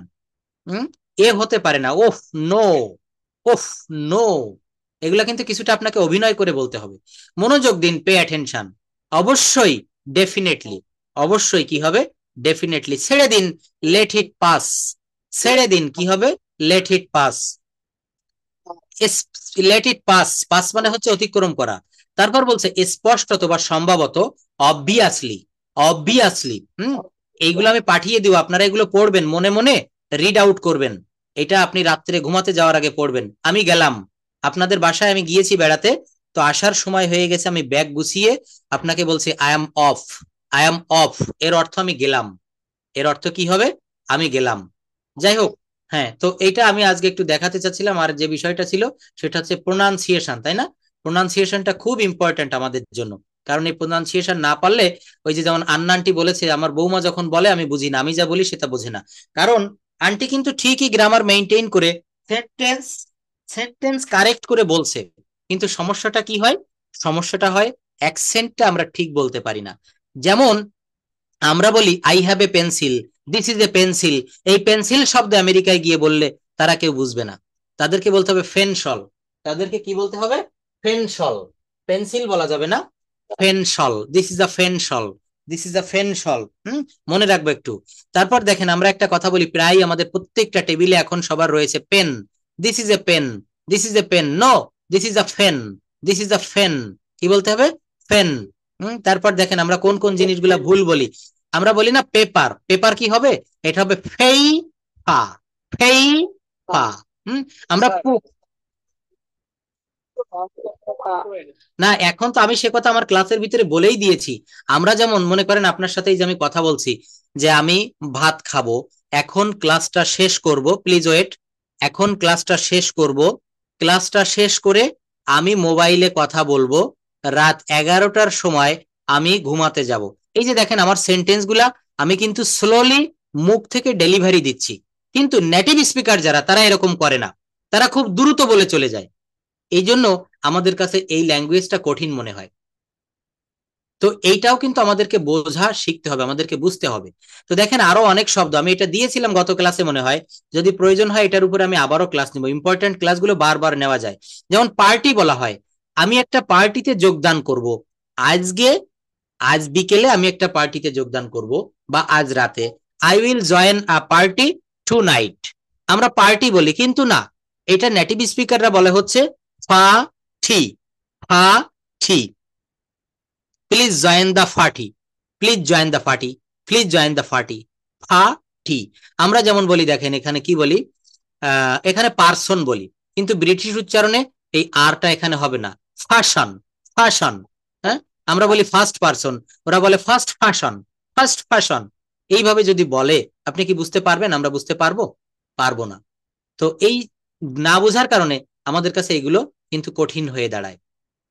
এ হতে পারে না, ওফ নো, ওফ নো। এগুলা কিন্তু কিছুটা আপনাকে অভিনয় করে বলতে হবে। মনোযোগ দিন, পে অ্যাটেনশন। অবশ্যই, ডেফিনেটলি, অবশ্যই কি হবে, ডেফিনেটলি। ছেড়ে দিন, লেট ইট পাস, ছেড়ে দিন কি হবে, let it pass, let it pass, pass মানে হচ্ছে অতিক্রম করা। তারপর বলছে স্পষ্টত বা সম্ভবত, অবভিয়াসলি, অবভিয়াসলি। এইগুলো আমি পাঠিয়ে দিব, আপনারা এগুলো পড়বেন, মনে মনে রিড আউট করবেন। এটা আপনি রাত্রে ঘুমাতে যাওয়ার আগে পড়বেন। আমি গেলাম আপনাদের বাসায়, আমি গিয়েছি বেড়াতে, তো আসার সময় হয়ে গেছে, আমি ব্যাগ গুছিয়ে আপনাকে বলছি I am of, I am of, এর অর্থ আমি গেলাম, এর অর্থ কি হবে, আমি গেলাম। যাই হোক, হ্যাঁ, তো এইটা আমি আজকে একটু দেখাতে চাচ্ছিলাম। আর যে বিষয়টা ছিল সেটা হচ্ছে প্রোনাউন্সিয়েশন, তাই না। প্রোনাউন্সিয়েশনটা খুব ইম্পর্টেন্ট আমাদের জন্য, কারণ এই প্রোনাউন্সিয়েশন না পারলে, ওই যে যেমন আন্না আন্টি বলেছে, আমার বৌমা যখন বলে আমি বুঝি না, আমি যা বলি সেটা বোঝে না। কারণ আন্টি কিন্তু ঠিকই গ্রামার মেনটেন করে সেন্টেন্স, সেন্টেন্স কারেক্ট করে বলছে, কিন্তু সমস্যাটা কি হয়, সমস্যাটা হয় অ্যাকসেন্টটা আমরা ঠিক বলতে পারি না। যেমন আমরা বলি I have a pencil, this is a pencil. এই পেন্সিল শব্দ আমেরিকায় গিয়ে বললে তারা কেউ বুঝবে না, তাদেরকে বলতে হবে ফেনসল। তাদেরকে কি বলতে হবে, ফেনসল। পেন্সিল বলা যাবে না, pencil, this is a pencil, this is a pencil. মনে রাখবো একটু। তারপর দেখেন আমরা একটা কথা বলি, প্রায় আমাদের প্রত্যেকটা টেবিলে এখন সবার রয়েছে pen, this is a pen, this is a pen, no, this is a fen, this is a ফেন, কি বলতে হবে? ফেন। তারপর দেখেন আমরা কোন কোন জিনিসগুলা ভুল বলি। আমরা বলি না পেপার, পেপার কি হবে? এটা হবে ফেই পা, ফেই পা। আমরা না, এখন তো আমি সে কথা আমার ক্লাসের ভিতরে বলেই দিয়েছি। আমরা যেমন মনে করেন আপনার সাথে যে আমি কথা বলছি যে আমি ভাত খাবো, এখন ক্লাসটা শেষ করব, প্লিজ ওয়েট, এখন ক্লাসটা শেষ করব, ক্লাসটা শেষ করে আমি মোবাইলে কথা বলবো, রাত 11টার সময় আমি ঘুমাতে যাব। এই যে দেখেন আমার সেন্টেন্স গুলা আমি কিন্তু স্লোলি মুখ থেকে ডেলিভারি দিচ্ছি, কিন্তু নেটিভ স্পিকার যারা তারা এরকম করে না, তারা খুব দ্রুত বলে চলে যায়। এই জন্য আমাদের কাছে এই ল্যাঙ্গুয়েজটা কঠিন মনে হয়। তো এইটাও কিন্তু আমাদেরকে বোঝা শিখতে হবে, আমাদেরকে বুঝতে হবে। তো দেখেন আরো অনেক শব্দ আমি এটা দিয়েছিলাম গত ক্লাসে মনে হয়, যদি প্রয়োজন হয় এটার উপরে আমি আবারও ক্লাস নিব, ইম্পর্টেন্ট ক্লাসগুলো বারবার নেওয়া যায়। যেমন পার্টি বলা হয়, আমি একটা পার্টিতে যোগদান করব, আজকে আজ বিকেলে আমি একটা পার্টিতে যোগদান করব, বা আজ রাতে, I will join a party tonight. আমরা পার্টি বলি, কিন্তু না, এটা নেটিভ স্পিকাররা বলে হচ্ছে ফা ঠি, ফা ঠি। Please join the party, please join the party, please join the party, ফা ঠি। আমরা যেমন বলি দেখেন এখানে কি বলি, এখানে পার্সন বলি, কিন্তু ব্রিটিশ উচ্চারণে এই আরটা এখানে হবে না, ফ্যাশন, ফ্যাশন। হ্যাঁ, আমরা বলি ফার্স্ট পার্সন, ওরা বলে ফার্স্ট ফ্যাশন, ফার্স্ট ফ্যাশন। এইভাবে যদি বলে আপনি কি বুঝতে পারবেন? আমরা বুঝতে পারবো? পারবো না। তো এই না বোঝার কারণে আমাদের কাছে এগুলো কিন্তু কঠিন হয়ে দাঁড়ায়।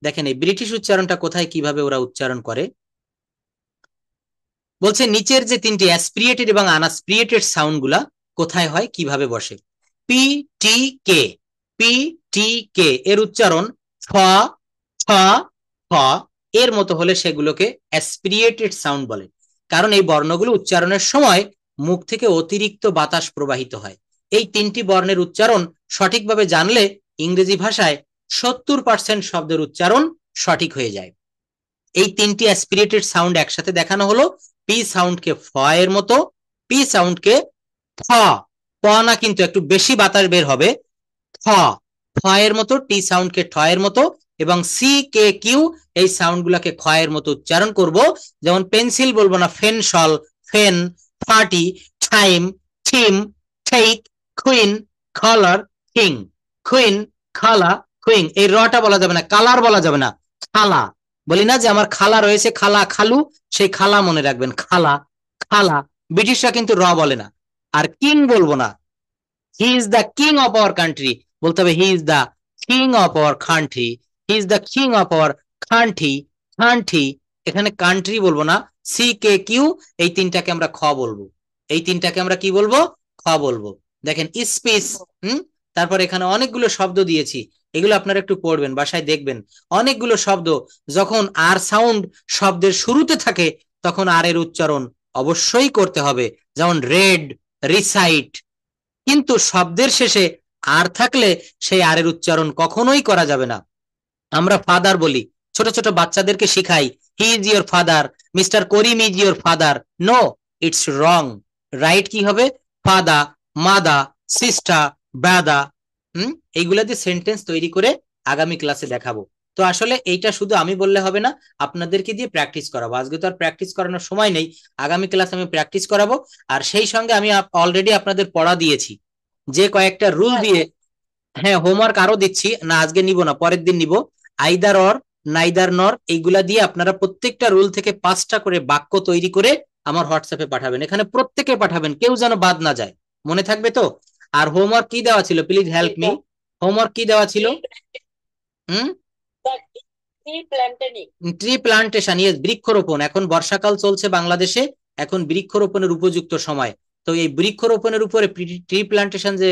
দেখেন এই ব্রিটিশ উচ্চারণটা কোথায় কিভাবে ওরা উচ্চারণ করে, বলছে নিচের যে তিনটি অ্যাসপিরিয়েটেড এবং আনঅ্যাসপিরিয়েটেড সাউন্ড গুলা কোথায় হয়, কিভাবে বসে। পি টি কে, পি টি কে এর উচ্চারণ ফ, ছ, ফ এর মতো হলে সেগুলোকে অ্যাসপিরিয়েটেড সাউন্ড বলে, কারণ এই বর্ণগুলো উচ্চারণের সময় মুখ থেকে অতিরিক্ত বাতাস প্রবাহিত হয়। এই তিনটি বর্ণের উচ্চারণ সঠিকভাবে জানলে ইংরেজি ভাষায় 70% শব্দের উচ্চারণ সঠিক হয়ে যায়। এই তিনটি অ্যাসপিরেটেড সাউন্ড একসাথে দেখানো হলো, পি সাউন্ডকে ফ এর মতো, পি সাউন্ডকে ফ, প না কিন্তু একটু বেশি বাতাস বের হবে, ফ, ফ এর মতো, টি সাউন্ডকে ঠ এর মতো, এবং সি কে কিউ এই সাউন্ড গুলাকে খ এর মতো উচ্চারণ করব। যেমন পেন্সিল বলবো না, pencil, pen, party, time, theme, take, queen, colour, king, queen, খালা, কুইং। এই রটা বলা যাবে না, কালার বলা যাবে না, খালা। বলি না যে আমার খালা রয়েছে, খালা, খালু, সেই খালা মনে রাখবেন, খালা, খালা। ব্রিটিশরা কিন্তু র বলে না। আর কিং বলবো না, he is the king of our country, বলতে হবে he is the king of our country, he is the king of our country, country. এখানে কান্ট্রি বলবো না, সি কে কিউ এই তিনটাকে আমরা খ বলবো, এই তিনটাকে আমরা কি বলবো? খ বলবো। দেখেন স্পিচ, তারপর এখানে অনেকগুলো শব্দ দিয়েছি, এগুলো আপনারা একটু পড়বেন, বাসায় দেখবেন। অনেকগুলো শব্দ যখন আর সাউন্ড শব্দের শুরুতে থাকে তখন আর এর উচ্চারণ অবশ্যই করতে হবে, যেমন রেড, রিসাইট। কিন্তু শব্দের শেষে আর থাকলে সেই আর এর উচ্চারণ কখনোই করা যাবে না। আমরা ফাদার বলি, ছোট ছোট বাচ্চাদেরকে শিখাই, he is your father, mister Karim is your father. No, it's wrong. Right কি হবে? ফাদা, মাদা, সিস্টার, ব্রাদা। এইগুলা দিয়ে সেন্টেন্স তৈরি করে আগামী ক্লাসে দেখাবো। তো আসলে এইটা শুধু আমি বললে হবে না, আপনাদেরকে দিয়ে প্র্যাকটিস করাবো। আজকে তো আর প্র্যাকটিস করানোর সময় নেই, আগামী ক্লাস আমি প্র্যাকটিস করাবো। আর সেই সঙ্গে আমি অলরেডি আপনাদের পড়া দিয়েছি, যে কয়েকটা রুল দিয়ে, হ্যাঁ হোমওয়ার্ক আরো দিচ্ছি না, আজকে নিব না, পরের দিন নিব। আইদার অর, নাইদার নর, এইগুলা দিয়ে আপনারা প্রত্যেকটা রুল থেকে 5টা করে বাক্য তৈরি করে আমার হোয়াটসঅ্যাপে পাঠাবেন। এখানে প্রত্যেকে পাঠাবেন, কেউ যেন বাদ না যায়, মনে থাকবে তো? আর হোমওয়ার্ক কি দেওয়া ছিল, প্লিজ হেল্প মি, হোমওয়ার্ক কি দেওয়া ছিল? ট্রি প্লান্টেশন, ইয়েস, বৃক্ষরোপণ। এখন বর্ষাকাল চলছে বাংলাদেশে, এখন বৃক্ষরোপণের উপযুক্ত সময়। তো এই বৃক্ষরোপণের উপরে ট্রি প্লান্টেশন যে